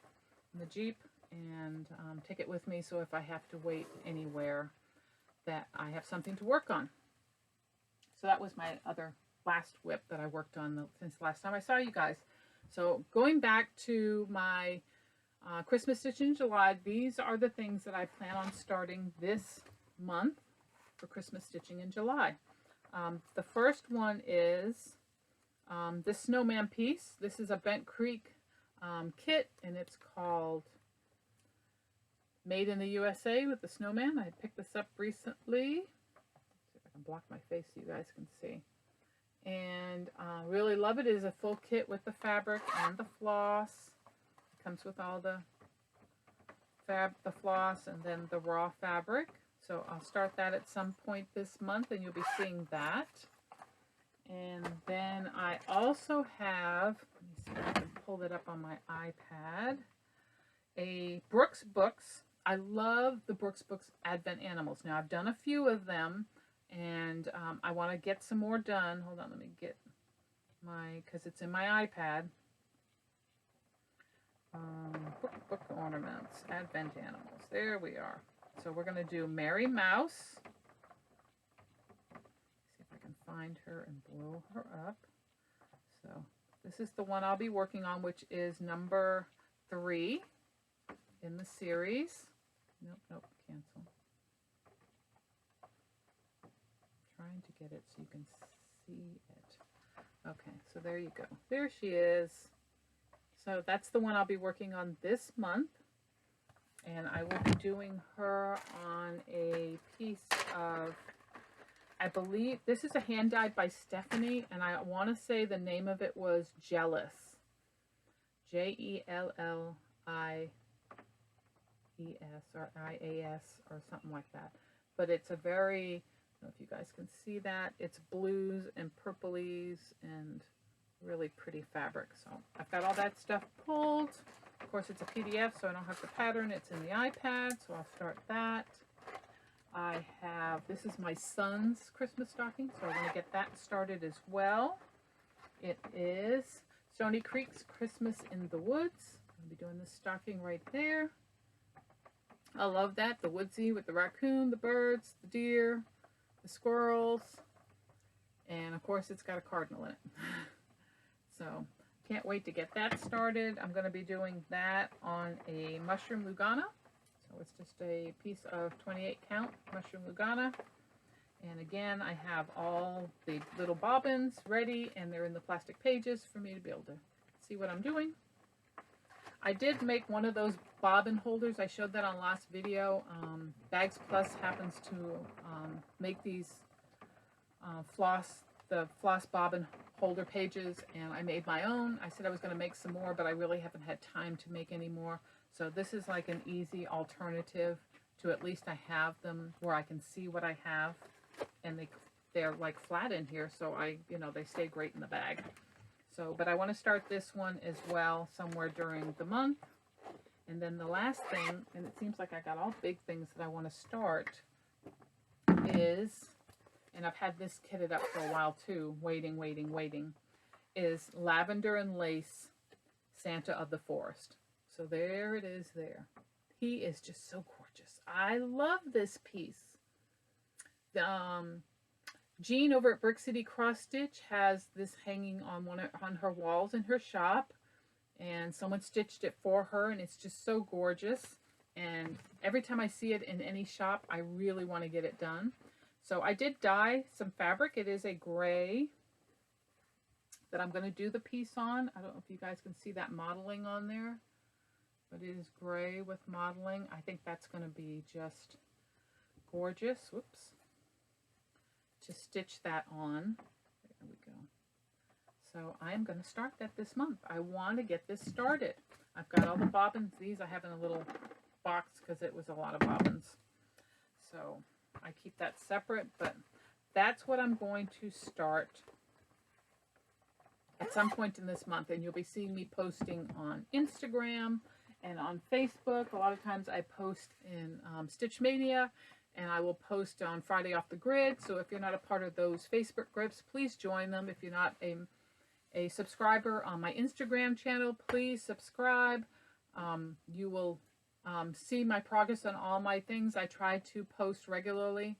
in the Jeep, and take it with me so if I have to wait anywhere that I have something to work on. So that was my last whip that I worked on since last time I saw you guys. So going back to my Christmas stitch in July, these are the things that I plan on starting this month for Christmas stitching in July. The first one is this snowman piece. This is a Bent Creek kit, and it's called Made in the USA with the snowman. I picked this up recently. Let's see if I can block my face so you guys can see. And really love it. It is a full kit with the fabric and the floss. Comes with all the floss and then the raw fabric. So I'll start that at some point this month, and you'll be seeing that. And then I also have, let me see if I can pull that up on my iPad, a Brooks Books. I love the Brooks Books Advent Animals. Now I've done a few of them, and I want to get some more done. Hold on, let me get because it's in my iPad. Book ornaments, Advent Animals. There we are. So we're going to do Mary Mouse. See if I can find her and blow her up. So this is the one I'll be working on, which is number 3 in the series. Nope, cancel. Trying to get it so you can see it. Okay, so there you go. There she is. So that's the one I'll be working on this month, and I will be doing her on a piece of, I believe, this is a hand dyed by Stephanie, and I want to say the name of it was Jealous. Jellies or IAS or something like that. But it's a very, I don't know if you guys can see that, it's blues and purplies and really pretty fabric. So I've got all that stuff pulled. Of course, it's a PDF, so I don't have the pattern. It's in the iPad, so I'll start that. I have, this is my son's Christmas stocking, so I'm going to get that started as well. It is Stony Creek's Christmas in the Woods. I'll be doing this stocking right there. I love that. The woodsy with the raccoon, the birds, the deer, the squirrels, and of course it's got a cardinal in it. So can't wait to get that started. I'm going to be doing that on a mushroom Lugana. So it's just a piece of 28 count mushroom Lugana. And again, I have all the little bobbins ready, and they're in the plastic pages for me to be able to see what I'm doing. I did make one of those bobbin holders. I showed that on last video. Bags Plus happens to make these floss the floss bobbin holder pages, and I made my own. I said I was going to make some more, but I really haven't had time to make any more. So this is like an easy alternative to at least I have them where I can see what I have, and they're like flat in here, so they stay great in the bag. So, but I want to start this one as well somewhere during the month. And then the last thing, and it seems like I got all big things that I want to start, is, and I've had this kitted up for a while too, waiting, is Lavender and Lace Santa of the Forest. So there it is there. He is just so gorgeous. I love this piece. Jean over at Brick City Cross Stitch has this hanging on her walls in her shop, and someone stitched it for her, and it's just so gorgeous. And every time I see it in any shop, I really want to get it done. So I did dye some fabric. It is a gray that I'm going to do the piece on. I don't know if you guys can see that modeling on there, but it is gray with modeling. I think that's going to be just gorgeous. Whoops. To stitch that on. There we go. So I'm going to start that this month. I want to get this started. I've got all the bobbins. These I have in a little box because it was a lot of bobbins. So I keep that separate, but that's what I'm going to start at some point in this month. And you'll be seeing me posting on Instagram and on Facebook. A lot of times I post in Stitch Mania, and I will post on Friday Off the Grid. So if you're not a part of those Facebook groups, please join them. If you're not a subscriber on my Instagram channel, please subscribe. You will see my progress on all my things. I try to post regularly,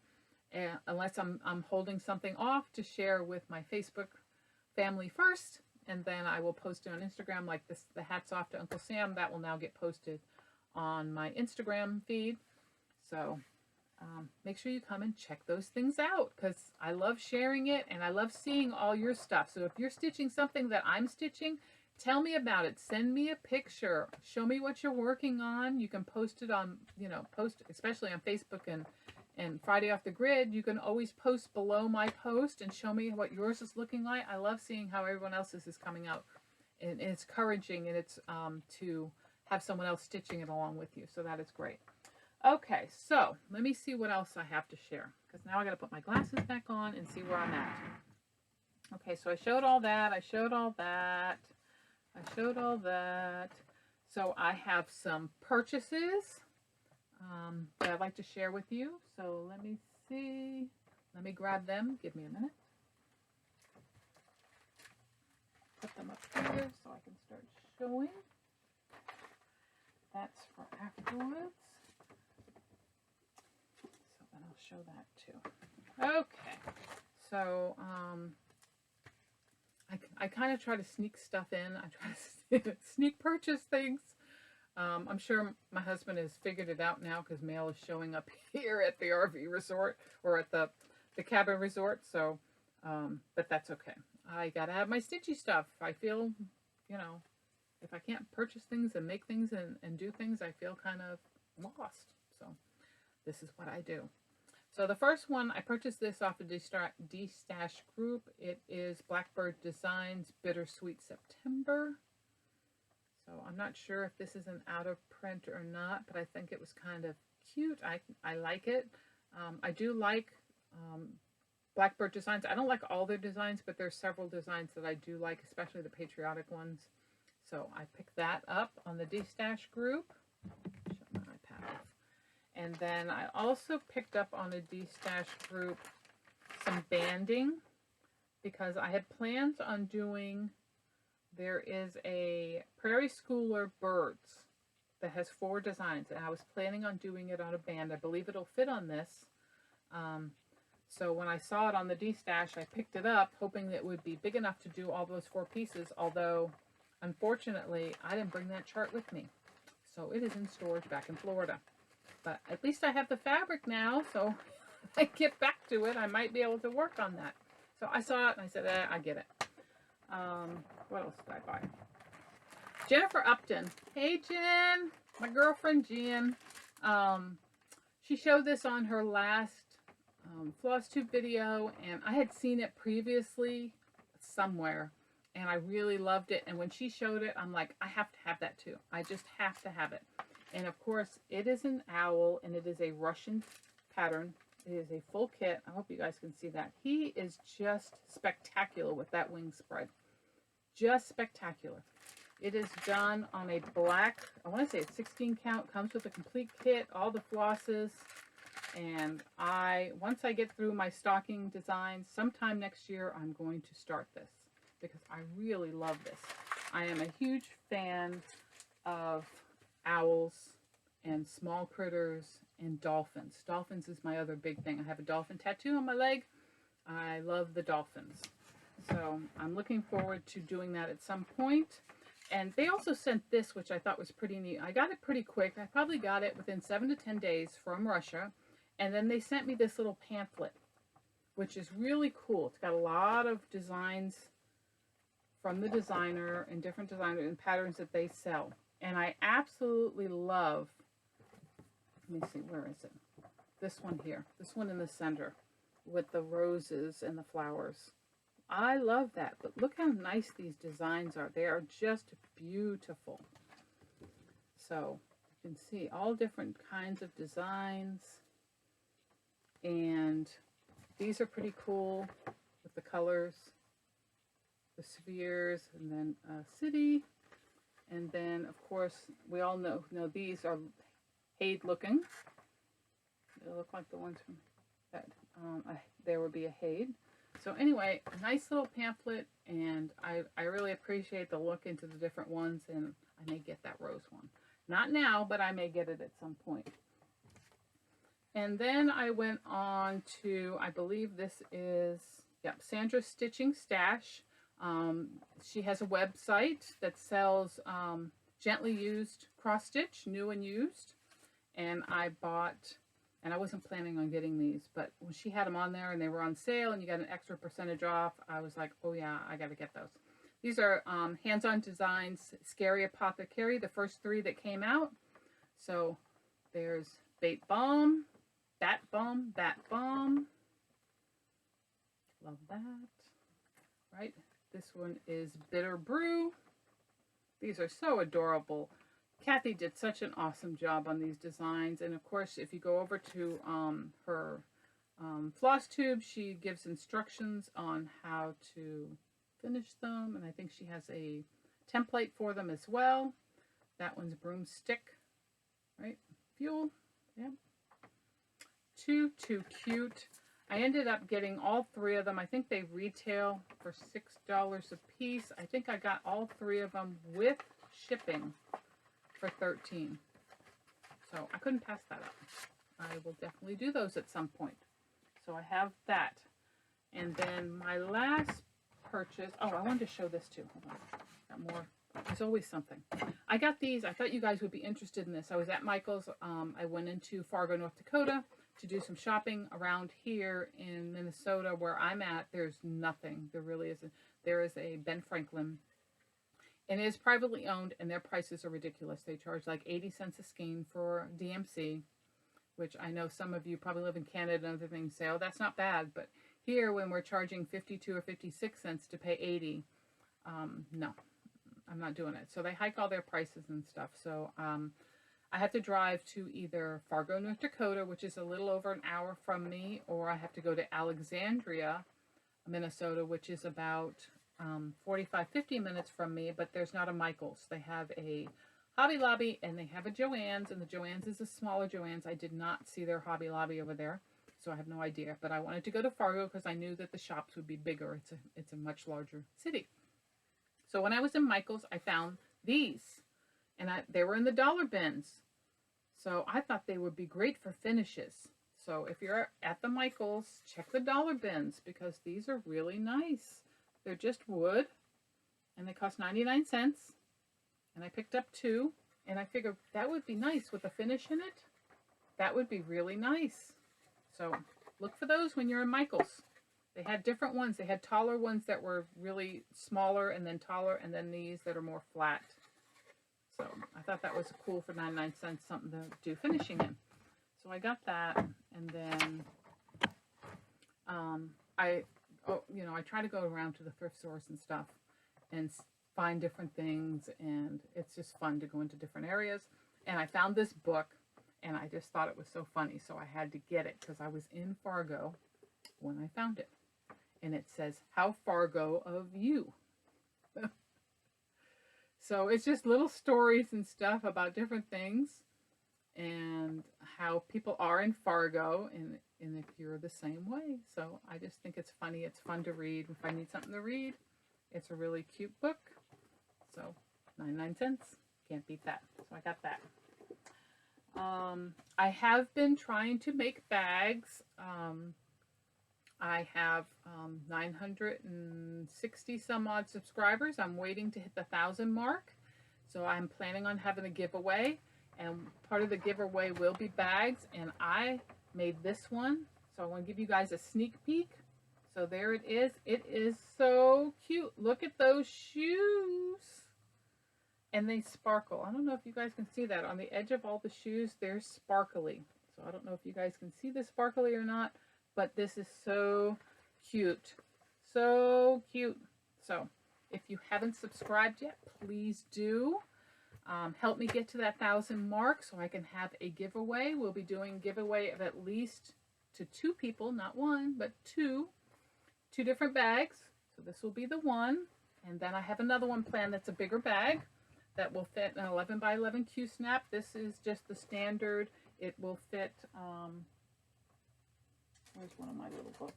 unless I'm holding something off to share with my Facebook family first, and then I will post it on Instagram, like this, the hats off to Uncle Sam. That will now get posted on my Instagram feed. So make sure you come and check those things out, because I love sharing it and I love seeing all your stuff. So if you're stitching something that I'm stitching, tell me about it. Send me a picture. Show me what you're working on. You can post it on, post especially on Facebook and Friday Off the Grid. You can always post below my post and show me what yours is looking like. I love seeing how everyone else's is coming out. And it's encouraging, and it's to have someone else stitching it along with you. So that is great. Okay, so let me see what else I have to share, because now I got to put my glasses back on and see where I'm at. Okay, so I showed all that. I showed all that. So I have some purchases that I'd like to share with you. So let me see. Let me grab them. Give me a minute. Put them up here so I can start showing. That's for afterwards. So then I'll show that too. Okay. So I kind of try to sneak stuff in. I try to sneak purchase things. I'm sure my husband has figured it out now, because mail is showing up here at the RV resort, or at the cabin resort. So, but that's okay. I gotta have my stitchy stuff. I feel, if I can't purchase things and make things and do things, I feel kind of lost. So this is what I do. So the first one, I purchased this off of D-Stash Group. It is Blackbird Designs Bittersweet September. So I'm not sure if this is an out of print or not, but I think it was kind of cute. I like it. I do like Blackbird Designs. I don't like all their designs, but there's several designs that I do like, especially the patriotic ones. So I picked that up on the D-Stash Group. Shut my iPad off. And then I also picked up on a D-Stash Group some banding, because I had plans on doing, there is a Prairie Schooler Birds that has 4 designs, and I was planning on doing it on a band. I believe it'll fit on this. So when I saw it on the D-Stash, I picked it up hoping that it would be big enough to do all those 4 pieces, although unfortunately I didn't bring that chart with me. So it is in storage back in Florida. But at least I have the fabric now, so if I get back to it, I might be able to work on that. So I saw it and I said, I get it. What else did I buy? Jennifer Upton. Hey, Jen. My girlfriend, Jen. She showed this on her last Flosstube video, and I had seen it previously somewhere, and I really loved it. And when she showed it, I'm like, I have to have that too. I just have to have it. And of course, it is an owl, and it is a Russian pattern. It is a full kit. I hope you guys can see that. He is just spectacular with that wing spread. Just spectacular. It is done on a black, I want to say it's 16 count, comes with a complete kit, all the flosses. And once I get through my stocking designs, sometime next year, I'm going to start this because I really love this. I am a huge fan of owls and small critters and dolphins. Dolphins is my other big thing. I have a dolphin tattoo on my leg. I love the dolphins. So I'm looking forward to doing that at some point. And they also sent this, which I thought was pretty neat. I got it pretty quick. I probably got it within 7 to 10 days from Russia. And then they sent me this little pamphlet, which is really cool. It's got a lot of designs from the designer and different designers and patterns that they sell. And I absolutely love, let me see, where is it? This one here. This one in the center with the roses and the flowers. I love that, but look how nice these designs are. They are just beautiful. So you can see all different kinds of designs. And these are pretty cool with the colors, the spheres, and then a city. And then, of course, we all know these are Haid looking. They look like the ones from that. There would be a Haid. So anyway, a nice little pamphlet, and I really appreciate the look into the different ones, and I may get that rose one. Not now, but I may get it at some point. And then I went on to, I believe this is, yep, Sandra's Stitching Stash. She has a website that sells gently used cross stitch, new and used. And I bought, and I wasn't planning on getting these, but when she had them on there and they were on sale and you got an extra percentage off, I was like, oh yeah, I got to get those. These are Hands-On Designs, Scary Apothecary, the first 3 that came out. So there's Bait Bomb, Bat Bomb, Bat Bomb. Love that. Right? This one is Bitter Brew. These are so adorable. Kathy did such an awesome job on these designs. And of course, if you go over to her Flosstube, she gives instructions on how to finish them. And I think she has a template for them as well. That one's Broomstick, right? Fuel, yeah. Too cute. I ended up getting all 3 of them. I think they retail for $6 a piece. I think I got all 3 of them with shipping for $13. So I couldn't pass that up. I will definitely do those at some point. So I have that. And then my last purchase, oh, I wanted to show this too. Hold on. Got more. There's always something. I got these. I thought you guys would be interested in this. I was at Michael's. I went into Fargo, North Dakota to do some shopping around here in Minnesota where I'm at. There's nothing. There really isn't. There is a Ben Franklin, and it is privately owned, and their prices are ridiculous. They charge like 80 cents a skein for DMC, which I know some of you probably live in Canada and other things say, oh, that's not bad. But here, when we're charging 52 or 56 cents to pay 80, no, I'm not doing it. So they hike all their prices and stuff. So I have to drive to either Fargo, North Dakota, which is a little over an hour from me, or I have to go to Alexandria, Minnesota, which is about 45-50 minutes from me, but there's not a Michael's. They have a Hobby Lobby and they have a Joann's, and the Joann's is a smaller Joann's. I did not see their Hobby Lobby over there, so I have no idea. But I wanted to go to Fargo because I knew that the shops would be bigger. It's a much larger city. So when I was in Michael's, I found these, and they were in the dollar bins. So I thought they would be great for finishes. So if you're at the Michael's, check the dollar bins because these are really nice. They're just wood, and they cost 99 cents. And I picked up 2, and I figured that would be nice with a finish in it. That would be really nice. So look for those when you're in Michael's. They had different ones. They had taller ones that were really smaller and then taller, and then these that are more flat. So I thought that was cool for 99 cents, something to do finishing in. So I got that, and then I try to go around to the thrift stores and stuff and find different things, and it's just fun to go into different areas. And I found this book, and I just thought it was so funny, so I had to get it because I was in Fargo when I found it. And it says, "How Fargo of You." So it's just little stories and stuff about different things and how people are in Fargo, and if you're the same way. So I just think it's funny. It's fun to read. If I need something to read, it's a really cute book. So 99 cents. Can't beat that. So I got that. I have been trying to make bags. I have 960 some odd subscribers. I'm waiting to hit the 1,000 mark. So I'm planning on having a giveaway. And part of the giveaway will be bags. And I made this one. So I want to give you guys a sneak peek. So there it is. It is so cute. Look at those shoes. And they sparkle. I don't know if you guys can see that. On the edge of all the shoes, they're sparkly. So I don't know if you guys can see the sparkly or not. But this is so cute. So cute. So if you haven't subscribed yet, please do. Help me get to that 1,000 mark so I can have a giveaway. We'll be doing a giveaway of at least to 2 people, not 1, but 2 different bags. So this will be the one. And then I have another one planned that's a bigger bag that will fit an 11 by 11 Q-snap. This is just the standard. It will fit, where's one of my little books?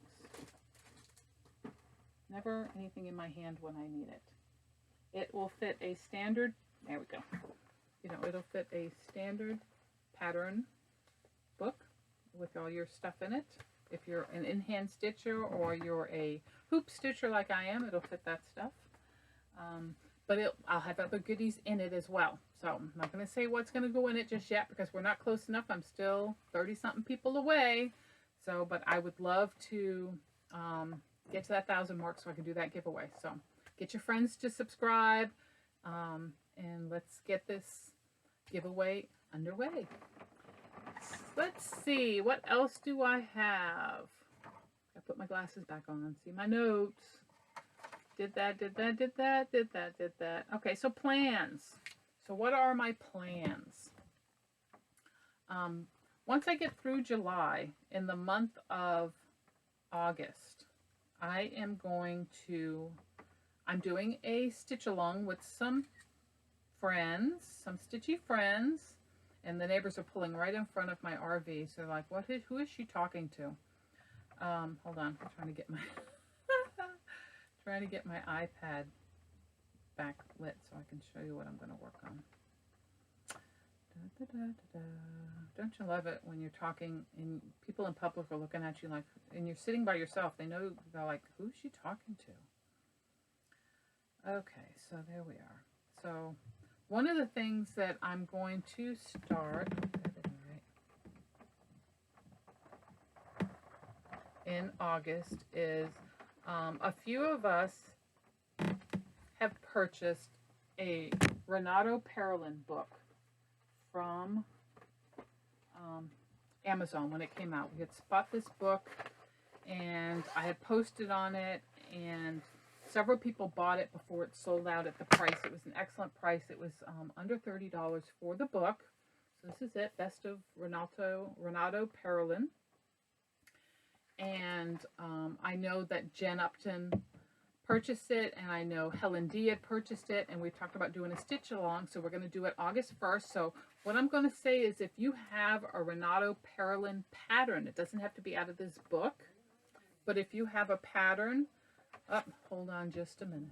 Never anything in my hand when I need it. It will fit a standard, there we go. It'll fit a standard pattern book with all your stuff in it. If you're an in-hand stitcher or you're a hoop stitcher like I am, it'll fit that stuff. But I'll have other goodies in it as well. So I'm not going to say what's going to go in it just yet because we're not close enough. I'm still 30-something people away. So, but I would love to get to that 1,000 mark so I can do that giveaway. So get your friends to subscribe, and let's get this giveaway underway. Let's see, what else do I have? I put my glasses back on, see my notes. Did that. Okay, so plans. So what are my plans? Once I get through July, in the month of August, I'm doing a stitch along with some friends, some stitchy friends, and the neighbors are pulling right in front of my RV. So they're like, who is she talking to? Hold on, I'm trying to get my iPad backlit so I can show you what I'm going to work on. Don't you love it when you're talking and people in public are looking at you like, and you're sitting by yourself, they're like, who's she talking to? Okay, so there we are. So one of the things that I'm going to start in August is a few of us have purchased a Renato Parolin book from Amazon when it came out. We had bought this book and I had posted on it, and several people bought it before it sold out at the price. It was an excellent price. It was under $30 for the book. So this is it, Best of Renato Parolin. And I know that Jen Upton purchased it, and I know Helen D had purchased it, and we talked about doing a stitch along, so we're going to do it August 1st. So what I'm going to say is if you have a Renato Parolin pattern, it doesn't have to be out of this book, but if you have a pattern, hold on just a minute.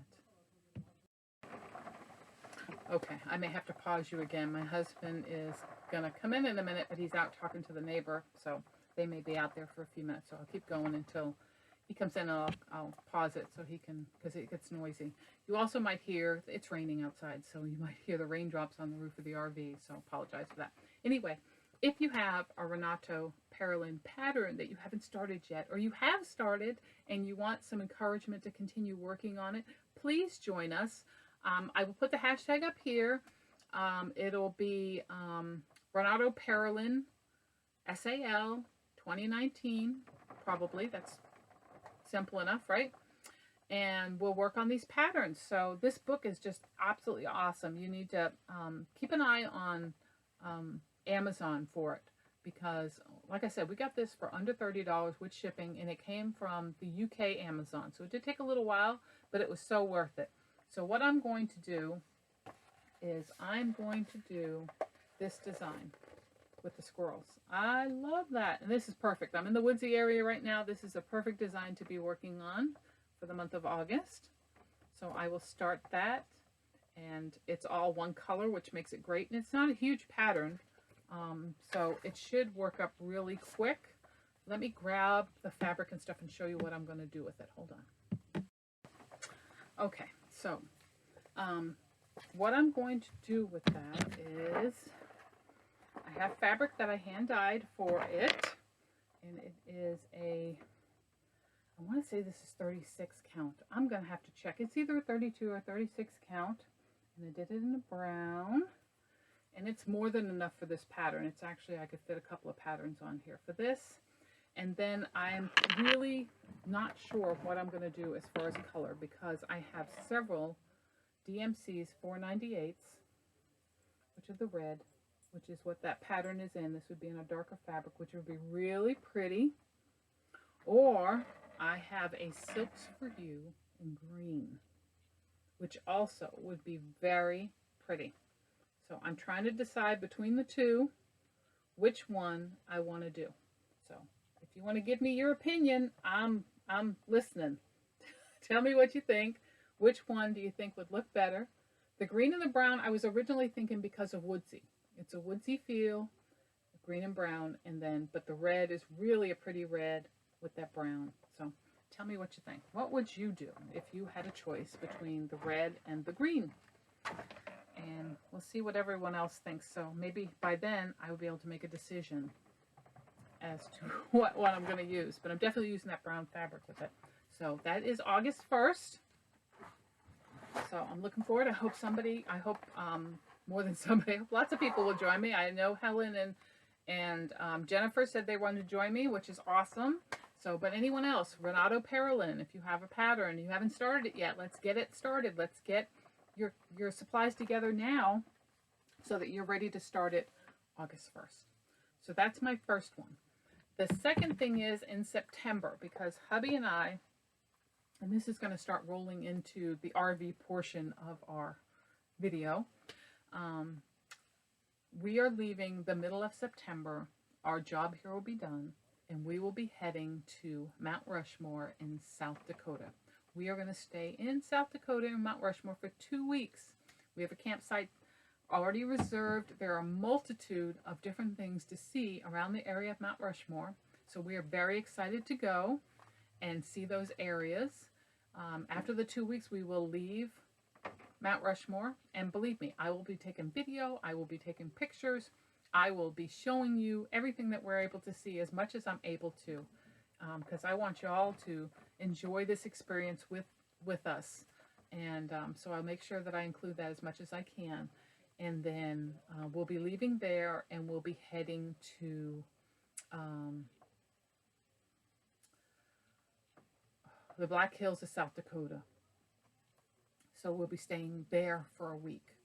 Okay, I may have to pause you again. My husband is going to come in a minute, but he's out talking to the neighbor, so they may be out there for a few minutes, so I'll keep going until he comes in, and I'll pause it so he can, because it gets noisy. You also might hear, it's raining outside, so you might hear the raindrops on the roof of the RV, so apologize for that. Anyway, if you have a Renato Parolin pattern that you haven't started yet, or you have started and you want some encouragement to continue working on it, please join us. I will put the hashtag up here. It'll be Renato Parolin SAL 2019, probably. That's simple enough, right? And we'll work on these patterns. So this book is just absolutely awesome. You need to keep an eye on Amazon for it, because like I said, we got this for under $30 with shipping, and it came from the UK Amazon. So it did take a little while, but it was so worth it. So what I'm going to do is I'm going to do this design with the squirrels. I love that. And this is perfect. I'm in the woodsy area right now. This is a perfect design to be working on for the month of August. So I will start that, and it's all one color, which makes it great. And it's not a huge pattern, so it should work up really quick. Let me grab the fabric and stuff and show you what I'm going to do with it. Hold on. Okay, so what I'm going to do with that is I have fabric that I hand dyed for it, and it is I want to say this is 36 count. I'm going to have to check. It's either 32 or 36 count, and I did it in a brown, and it's more than enough for this pattern. It's actually, I could fit a couple of patterns on here for this. And then I'm really not sure what I'm going to do as far as color, because I have several DMCs 498s, which are the red, which is what that pattern is in. This would be in a darker fabric, which would be really pretty. Or I have a Silks for You in green, which also would be very pretty. So I'm trying to decide between the two which one I want to do. So if you want to give me your opinion, I'm listening. Tell me what you think. Which one do you think would look better? The green and the brown, I was originally thinking because of woodsy. It's a woodsy feel, green and brown, and then, but the red is really a pretty red with that brown. So tell me what you think. What would you do if you had a choice between the red and the green? And we'll see what everyone else thinks. So maybe by then I will be able to make a decision as to what one I'm going to use. But I'm definitely using that brown fabric with it. So that is August 1st. So I'm looking forward. I hope more than somebody, lots of people will join me. I know Helen and Jennifer said they wanted to join me, which is awesome. So, but anyone else, Renato Parolin, if you have a pattern, you haven't started it yet, let's get it started. Let's get your supplies together now so that you're ready to start it August 1st. So that's my first one. The second thing is in September, because hubby and I, and this is going to start rolling into the RV portion of our video, we are leaving the middle of September. Our job here will be done, and we will be heading to Mount Rushmore in South Dakota. We are going to stay in South Dakota in Mount Rushmore for 2 weeks. We have a campsite already reserved. There are a multitude of different things to see around the area of Mount Rushmore. So we are very excited to go and see those areas. After the 2 weeks, we will leave Mount Rushmore, and believe me, I will be taking video, I will be taking pictures, I will be showing you everything that we're able to see as much as I'm able to, because I want you all to enjoy this experience with us, and so I'll make sure that I include that as much as I can. And then we'll be leaving there, and we'll be heading to the Black Hills of South Dakota. So we'll be staying there for a week.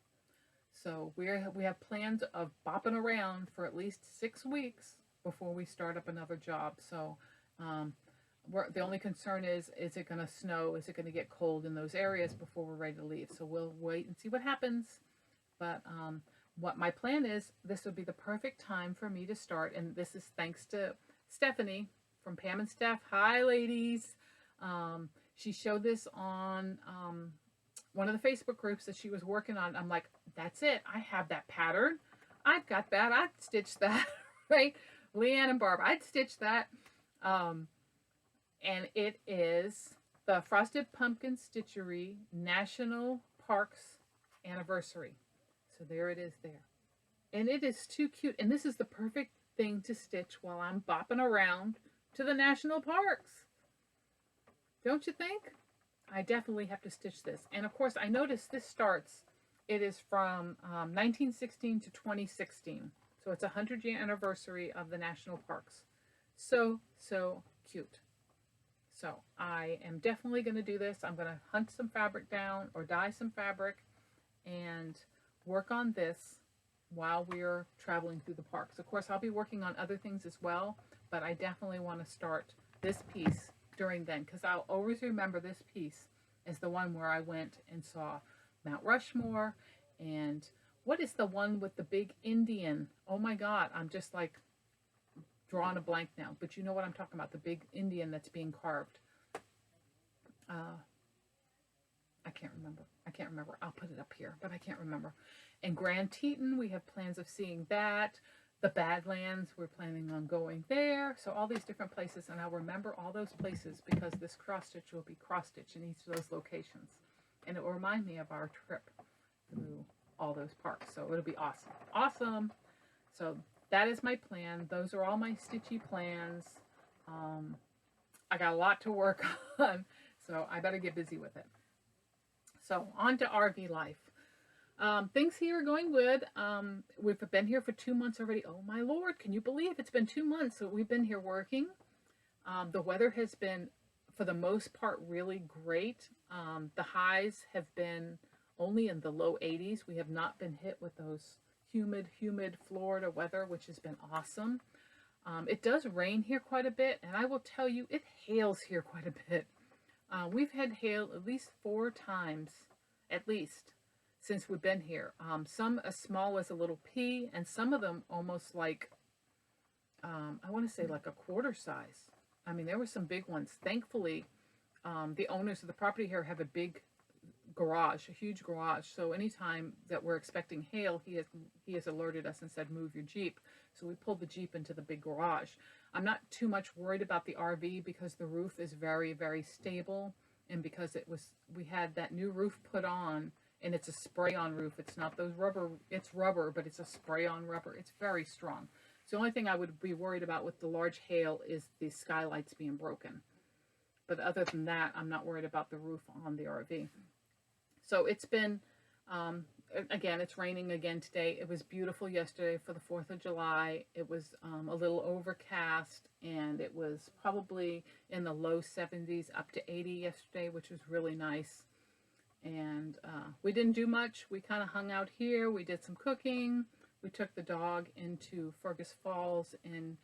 So we have plans of bopping around for at least 6 weeks before we start up another job. So the only concern is it going to snow? Is it going to get cold in those areas before we're ready to leave? So we'll wait and see what happens. But what my plan is, this would be the perfect time for me to start. And this is thanks to Stephanie from Pam and Steph. Hi, ladies. She showed this on one of the Facebook groups that she was working on. I'm like, that's it. I have that pattern. I've got that. I'd stitch that, right? Leanne and Barb, I'd stitch that. And it is the Frosted Pumpkin Stitchery National Parks Anniversary. So there it is there. And it is too cute. And this is the perfect thing to stitch while I'm bopping around to the national parks. Don't you think? I definitely have to stitch this. And of course, I noticed this starts, it is from 1916 to 2016. So it's a 100-year anniversary of the national parks. So, so cute. So I am definitely going to do this. I'm going to hunt some fabric down or dye some fabric and work on this while we're traveling through the parks. Of course, I'll be working on other things as well, but I definitely want to start this piece during then, because I'll always remember this piece as the one where I went and saw Mount Rushmore. And what is the one with the big Indian? Oh my God, I'm just like drawing a blank now, but you know what I'm talking about, the big Indian that's being carved. I can't remember. I'll put it up here, but I can't remember. And Grand Teton, we have plans of seeing that. The Badlands, we're planning on going there. So all these different places, and I'll remember all those places because this cross stitch will be cross stitch in each of those locations. And it will remind me of our trip through all those parks. So it'll be awesome. Awesome. So that is my plan. Those are all my stitchy plans. I got a lot to work on, so I better get busy with it. So on to RV life. Things here are going good. We've been here for 2 months already. Oh my Lord, can you believe it's been 2 months that we've been here working? The weather has been, for the most part, really great. The highs have been only in the low 80s. We have not been hit with those humid Florida weather, which has been awesome. It does rain here quite a bit, and I will tell you, it hails here quite a bit. We've had hail at least 4 times, at least, since we've been here. Some as small as a little pea, and some of them almost like, I want to say like a quarter size. I mean, there were some big ones. Thankfully, the owners of the property here have a big garage, a huge garage. So anytime that we're expecting hail, he has alerted us and said, move your Jeep. So we pulled the Jeep into the big garage. I'm not too much worried about the RV because the roof is very, very stable. And because we had that new roof put on, and it's a spray-on roof. It's not those rubber, it's rubber, but it's a spray-on rubber. It's very strong. So the only thing I would be worried about with the large hail is the skylights being broken. But other than that, I'm not worried about the roof on the RV. So it's been, again, it's raining again today. It was beautiful yesterday for the 4th of July. It was a little overcast, and it was probably in the low 70s up to 80 yesterday, which was really nice. And we didn't do much. We kind of hung out here. We did some cooking. We took the dog into Fergus Falls and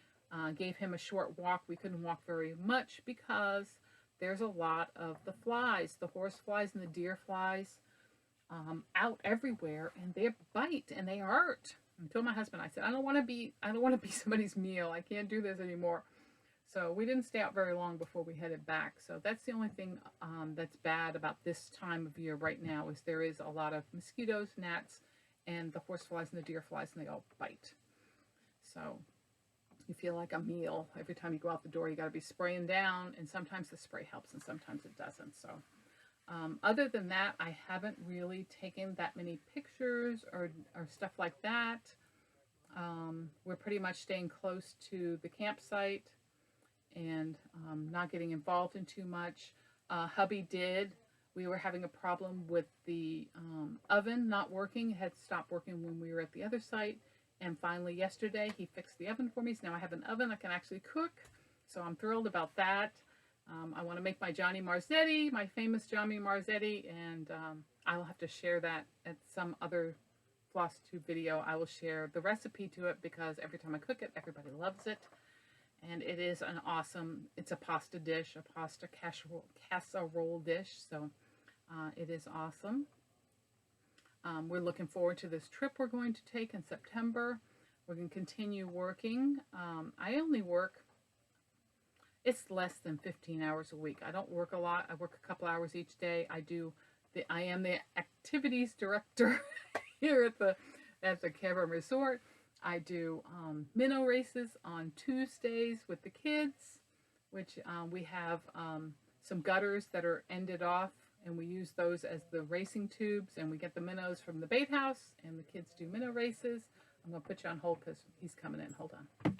gave him a short walk. We couldn't walk very much because there's a lot of the flies, the horse flies and the deer flies out everywhere, and they bite and they hurt. I told my husband, I said, I don't want to be somebody's meal. I can't do this anymore. So we didn't stay out very long before we headed back. So that's the only thing that's bad about this time of year right now, is there is a lot of mosquitoes, gnats, and the horse flies and the deer flies, and they all bite. So you feel like a meal. Every time you go out the door, you got to be spraying down, and sometimes the spray helps and sometimes it doesn't. So other than that, I haven't really taken that many pictures or stuff like that. We're pretty much staying close to the campsite and not getting involved in too much. Hubby did. We were having a problem with the oven not working. It had stopped working when we were at the other site. And finally yesterday he fixed the oven for me. So now I have an oven I can actually cook. So I'm thrilled about that. I want to make my Johnny Marzetti, my famous Johnny Marzetti. And I'll have to share that at some other Flosstube video. I will share the recipe to it because every time I cook it, everybody loves it. And it is an awesome, it's a pasta dish, a pasta casserole dish. So it is awesome. We're looking forward to this trip we're going to take in September. We're going to continue working. I only work, it's less than 15 hours a week. I don't work a lot. I work a couple hours each day. I am the activities director here at the Cabin Resort. I do minnow races on Tuesdays with the kids, which we have some gutters that are ended off, and we use those as the racing tubes, and we get the minnows from the bait house, and the kids do minnow races. I'm going to put you on hold because he's coming in. Hold on.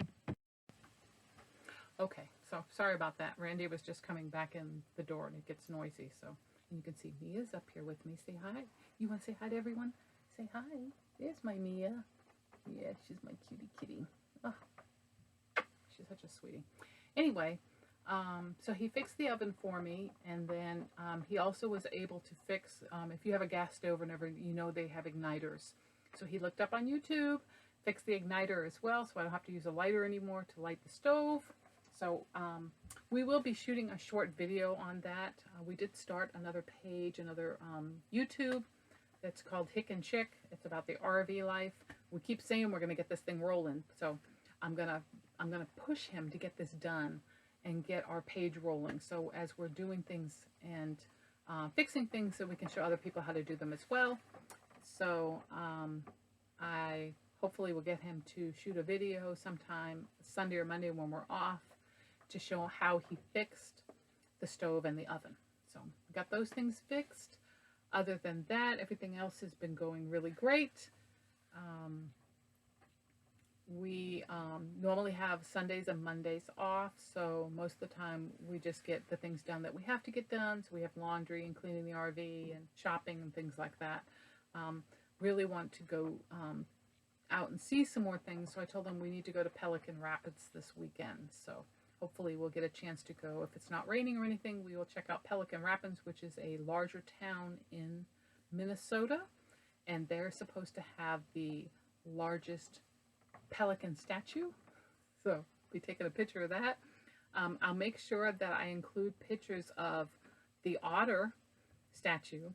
Okay, so sorry about that. Randy was just coming back in the door, and it gets noisy. So and you can see Mia's up here with me. Say hi. You want to say hi to everyone? Say hi. There's my Mia. Yeah, she's my cutie kitty. Oh, she's such a sweetie. Anyway, So he fixed the oven for me, and then he also was able to fix, if you have a gas stove or whatever, you know they have igniters. So he looked up on YouTube, fixed the igniter as well, so I don't have to use a lighter anymore to light the stove. So we will be shooting a short video on that. We did start another page, another YouTube that's called Hick and Chick. It's about the RV life. We keep saying we're going to get this thing rolling, so I'm gonna push him to get this done and get our page rolling. So as we're doing things and fixing things, so we can show other people how to do them as well. So I hopefully will get him to shoot a video sometime Sunday or Monday when we're off to show how he fixed the stove and the oven. So we got those things fixed. Other than that, everything else has been going really great. We normally have Sundays and Mondays off, so most of the time we just get the things done that we have to get done. So we have laundry and cleaning the RV and shopping and things like that. Really want to go out and see some more things, so I told them we need to go to Pelican Rapids this weekend. So hopefully we'll get a chance to go. If it's not raining or anything, we will check out Pelican Rapids, which is a larger town in Minnesota, and they're supposed to have the largest pelican statue, so I'll be taking a picture of that. I'll make sure that I include pictures of the otter statue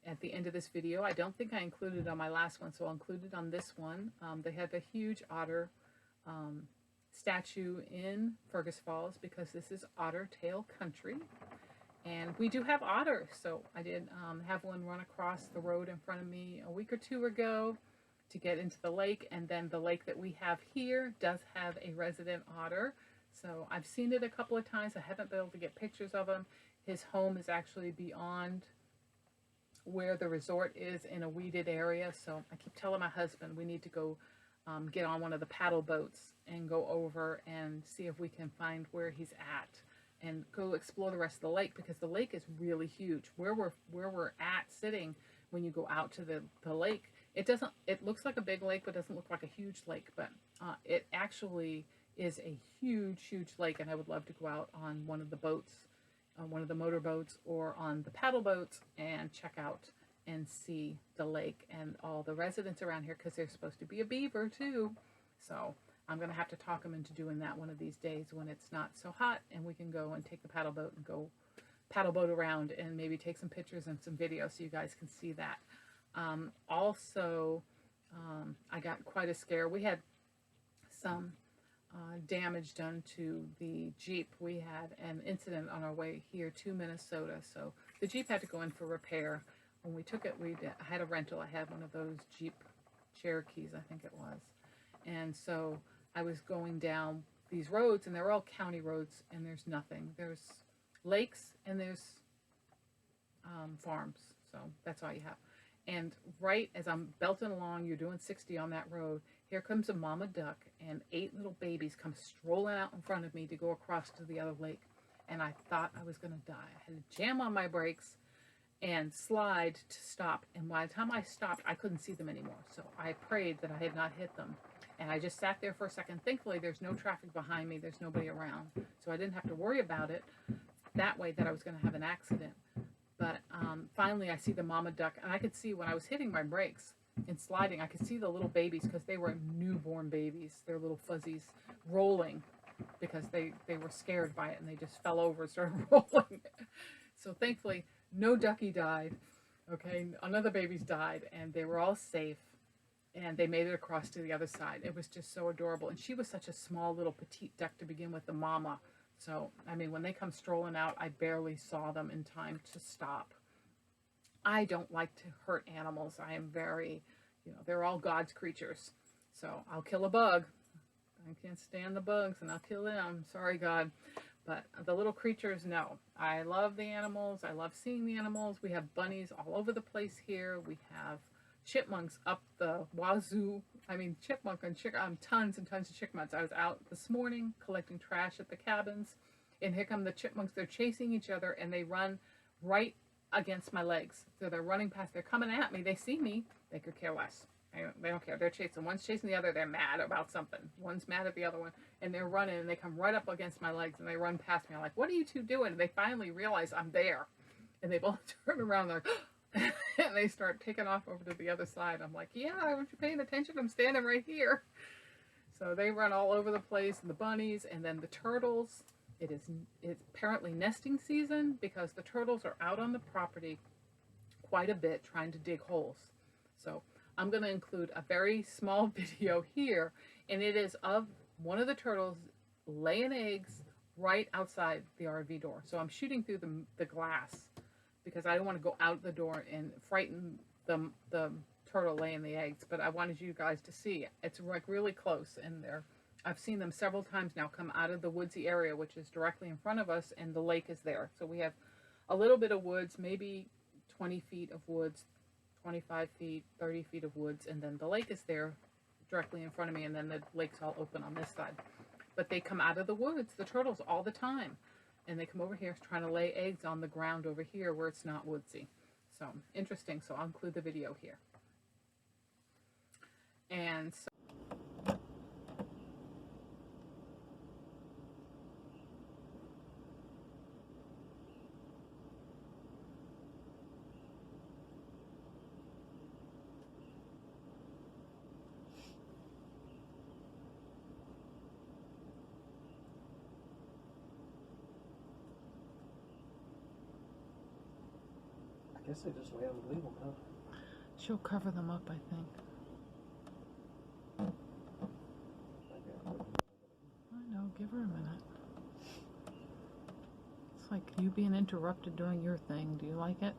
at the end of this video. I don't think I included it on my last one, so I'll include it on this one. They have a huge otter statue in Fergus Falls because this is otter tail country, and we do have otters. So I did have one run across the road in front of me a week or two ago to get into the lake, and then the lake that we have here does have a resident otter. So I've seen it a couple of times. I haven't been able to get pictures of him. His home is actually beyond where the resort is in a weeded area, so I keep telling my husband we need to go get on one of the paddle boats and go over and see if we can find where he's at and go explore the rest of the lake, because the lake is really huge. Where we're at sitting, when you go out to the lake, it looks like a big lake, but doesn't look like a huge lake, but it actually is a huge lake, and I would love to go out on one of the boats, one of the motor boats or on the paddle boats, and check out and see the lake and all the residents around here, because there's supposed to be a beaver too. So I'm going to have to talk him into doing that one of these days when it's not so hot, and we can go and take the paddle boat and go paddle boat around and maybe take some pictures and some videos so you guys can see that. Also, I got quite a scare. We had some damage done to the Jeep. We had an incident on our way here to Minnesota, so the Jeep had to go in for repair. When we took it, I had a rental. I had one of those Jeep Cherokees, I think it was. And so I was going down these roads, and they're all county roads, and there's nothing. There's lakes and there's farms, so that's all you have. And right as I'm belting along, you're doing 60 on that road, here comes a mama duck, and 8 little babies come strolling out in front of me to go across to the other lake. And I thought I was going to die. I had to jam on my brakes and slide to stop. And by the time I stopped, I couldn't see them anymore. So I prayed that I had not hit them. And I just sat there for a second. Thankfully, there's no traffic behind me. There's nobody around. So I didn't have to worry about it that way, that I was going to have an accident. But finally, I see the mama duck. And I could see when I was hitting my brakes and sliding, I could see the little babies, because they were newborn babies. They're little fuzzies rolling because they were scared by it, and they just fell over and started rolling. So thankfully, no ducky died. Okay, none of the babies died, and they were all safe. And they made it across to the other side. It was just so adorable. And she was such a small little petite duck to begin with, the mama. So, I mean, when they come strolling out, I barely saw them in time to stop. I don't like to hurt animals. I am very, they're all God's creatures. So I'll kill a bug. I can't stand the bugs, and I'll kill them. Sorry, God. But the little creatures, no. I love the animals. I love seeing the animals. We have bunnies all over the place here. We have chipmunks up the wazoo. I mean, chipmunk and tons and tons of chipmunks. I was out this morning collecting trash at the cabins, and here come the chipmunks. They're chasing each other, and they run right against my legs. So they're running past. They're coming at me. They see me. They could care less. They don't care. They're chasing. One's chasing the other. They're mad about something. One's mad at the other one. And they're running, and they come right up against my legs, and they run past me. I'm like, what are you two doing? And they finally realize I'm there. And they both turn around, and they're and they start taking off over to the other side. I'm like, yeah, aren't you paying attention? I'm standing right here. So they run all over the place, and the bunnies, and then the turtles. It's apparently nesting season because the turtles are out on the property quite a bit trying to dig holes. So I'm going to include a very small video here, and it is of one of the turtles laying eggs right outside the RV door. So I'm shooting through the glass because I don't want to go out the door and frighten the turtle laying the eggs, but I wanted you guys to see it. It's like really close, and I've seen them several times now come out of the woodsy area, which is directly in front of us, and the lake is there. So we have a little bit of woods, maybe 20 feet of woods, 25 feet, 30 feet of woods, and then the lake is there directly in front of me, and then the lake's all open on this side. But they come out of the woods, the turtles, all the time, and they come over here trying to lay eggs on the ground over here where it's not woodsy. So interesting. So I'll include the video here. And so I guess they just lay on the label, huh? she'll cover them up, I think. I know, give her a minute. It's like you being interrupted during your thing. Do you like it?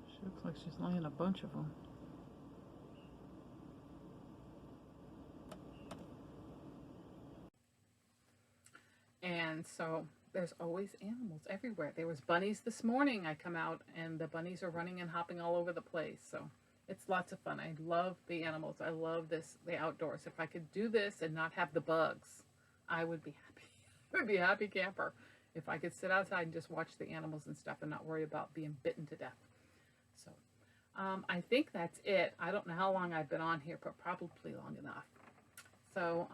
She looks like she's laying a bunch of them. And so there's always animals everywhere. There was bunnies this morning. I come out and the bunnies are running and hopping all over the place. So it's lots of fun. I love the animals. I love the outdoors. If I could do this and not have the bugs, I would be happy. I would be a happy camper if I could sit outside and just watch the animals and stuff and not worry about being bitten to death. So I think that's it. I don't know how long I've been on here, but probably long enough. So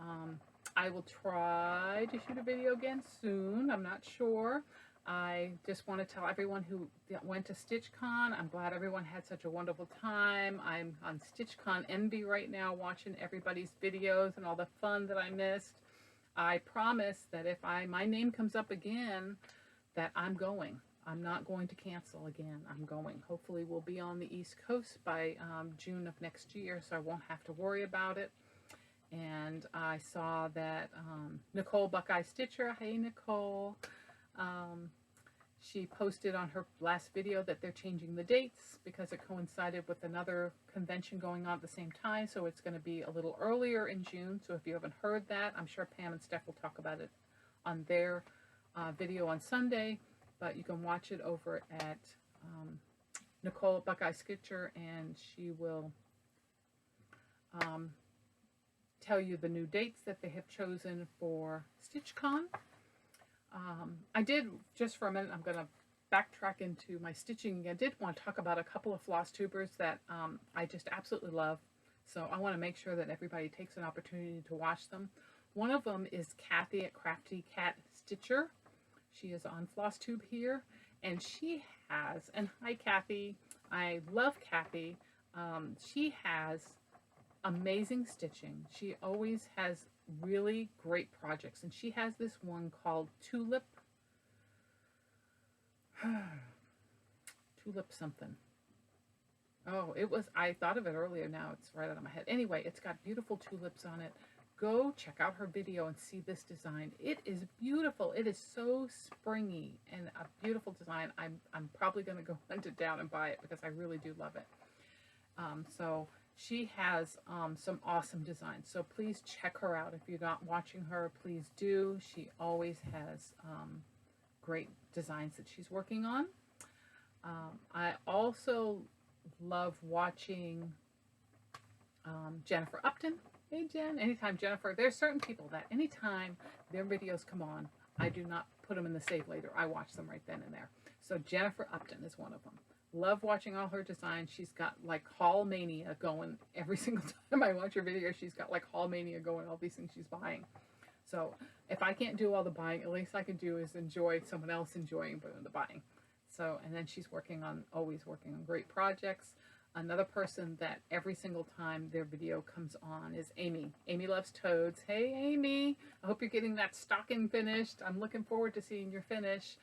I will try to shoot a video again soon. I'm not sure. I just want to tell everyone who went to StitchCon, I'm glad everyone had such a wonderful time. I'm on StitchCon Envy right now, watching everybody's videos and all the fun that I missed. I promise that if my name comes up again, that I'm going. I'm not going to cancel again. I'm going. Hopefully we'll be on the East Coast by June of next year, so I won't have to worry about it. And I saw that Nicole Buckeye Stitcher, hey Nicole, she posted on her last video that they're changing the dates because it coincided with another convention going on at the same time, so it's going to be a little earlier in June. So if you haven't heard that, I'm sure Pam and Steph will talk about it on their video on Sunday, but you can watch it over at Nicole Buckeye Stitcher, and she will tell you the new dates that they have chosen for StitchCon. I did, just for a minute, I'm going to backtrack into my stitching. I did want to talk about a couple of Flosstubers that I just absolutely love. So I want to make sure that everybody takes an opportunity to watch them. One of them is Kathy at Crafty Cat Stitcher. She is on Flosstube here, and she has, and hi Kathy, I love Kathy. She has amazing stitching. She always has really great projects, and she has this one called Tulip something. Oh, it was, I thought of it earlier, now it's right out of my head. Anyway, it's got beautiful tulips on it. Go check out her video and see this design. It is beautiful. It is so springy and a beautiful design. I'm probably going to go hunt it down and buy it because I really do love it. So she has some awesome designs. So please check her out. If you're not watching her, please do. She always has great designs that she's working on. I also love watching Jennifer Upton. Hey Jen, anytime Jennifer, there's certain people that anytime their videos come on, I do not put them in the save later. I watch them right then and there. So Jennifer Upton is one of them. Love watching all her designs. She's got like haul mania going every single time I watch her video. She's got like haul mania going, all these things she's buying. So if I can't do all the buying, at least I can do is enjoy someone else enjoying the buying. So, and then she's always working on great projects. Another person that every single time their video comes on is Amy. Amy loves toads. Hey, Amy, I hope you're getting that stocking finished. I'm looking forward to seeing your finish.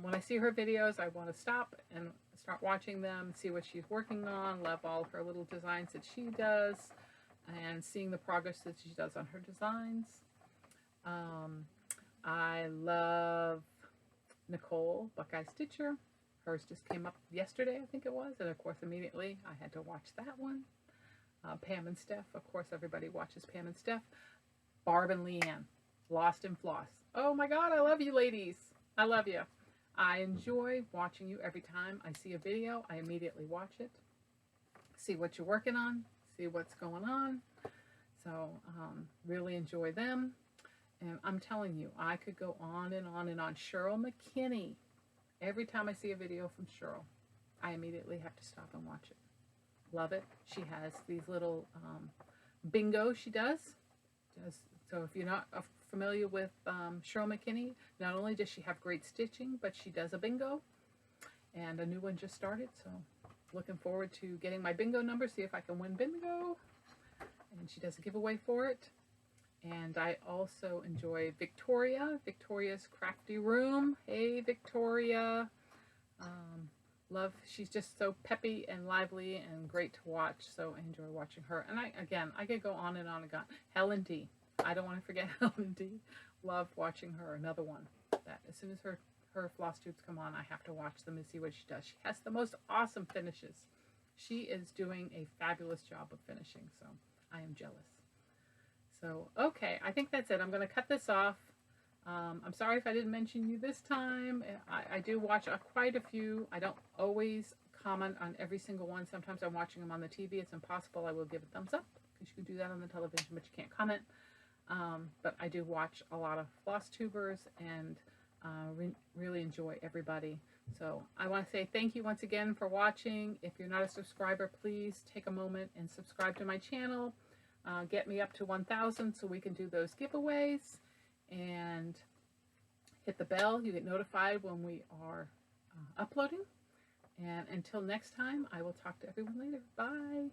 When I see her videos, I want to stop and start watching them, see what she's working on. Love all her little designs that she does and seeing the progress that she does on her designs. I love Nicole Buckeye Stitcher. Hers just came up yesterday, I think it was, and of course immediately I had to watch that one. Pam and Steph, of course everybody watches Pam and Steph. Barb and Leanne, Lost in Floss. Oh my God, I love you ladies. I love you. I enjoy watching you every time I see a video. I immediately watch it, see what you're working on, see what's going on. So really enjoy them. And I'm telling you, I could go on and on and on. Cheryl McKinney. Every time I see a video from Cheryl, I immediately have to stop and watch it. Love it. She has these little bingo she does. So if you're not familiar with Cheryl McKinney, not only does she have great stitching, but she does a bingo. And a new one just started, so looking forward to getting my bingo number, see if I can win bingo. And she does a giveaway for it. And I also enjoy Victoria, Victoria's Crafty Room. Hey, Victoria. Love, she's just so peppy and lively and great to watch. So I enjoy watching her. And I could go on and on and on. Helen D. I don't want to forget Helen D. Love watching her. Another one that as soon as her Flosstubes come on, I have to watch them and see what she does. She has the most awesome finishes. She is doing a fabulous job of finishing. So I am jealous. So, okay, I think that's it. I'm going to cut this off. I'm sorry if I didn't mention you this time. I do watch quite a few. I don't always comment on every single one. Sometimes I'm watching them on the TV. It's impossible. I will give a thumbs up because you can do that on the television, but you can't comment. But I do watch a lot of Flosstubers and really enjoy everybody. So I want to say thank you once again for watching. If you're not a subscriber, please take a moment and subscribe to my channel. Get me up to 1,000 so we can do those giveaways, and hit the bell. You get notified when we are uploading. And until next time, I will talk to everyone later. Bye.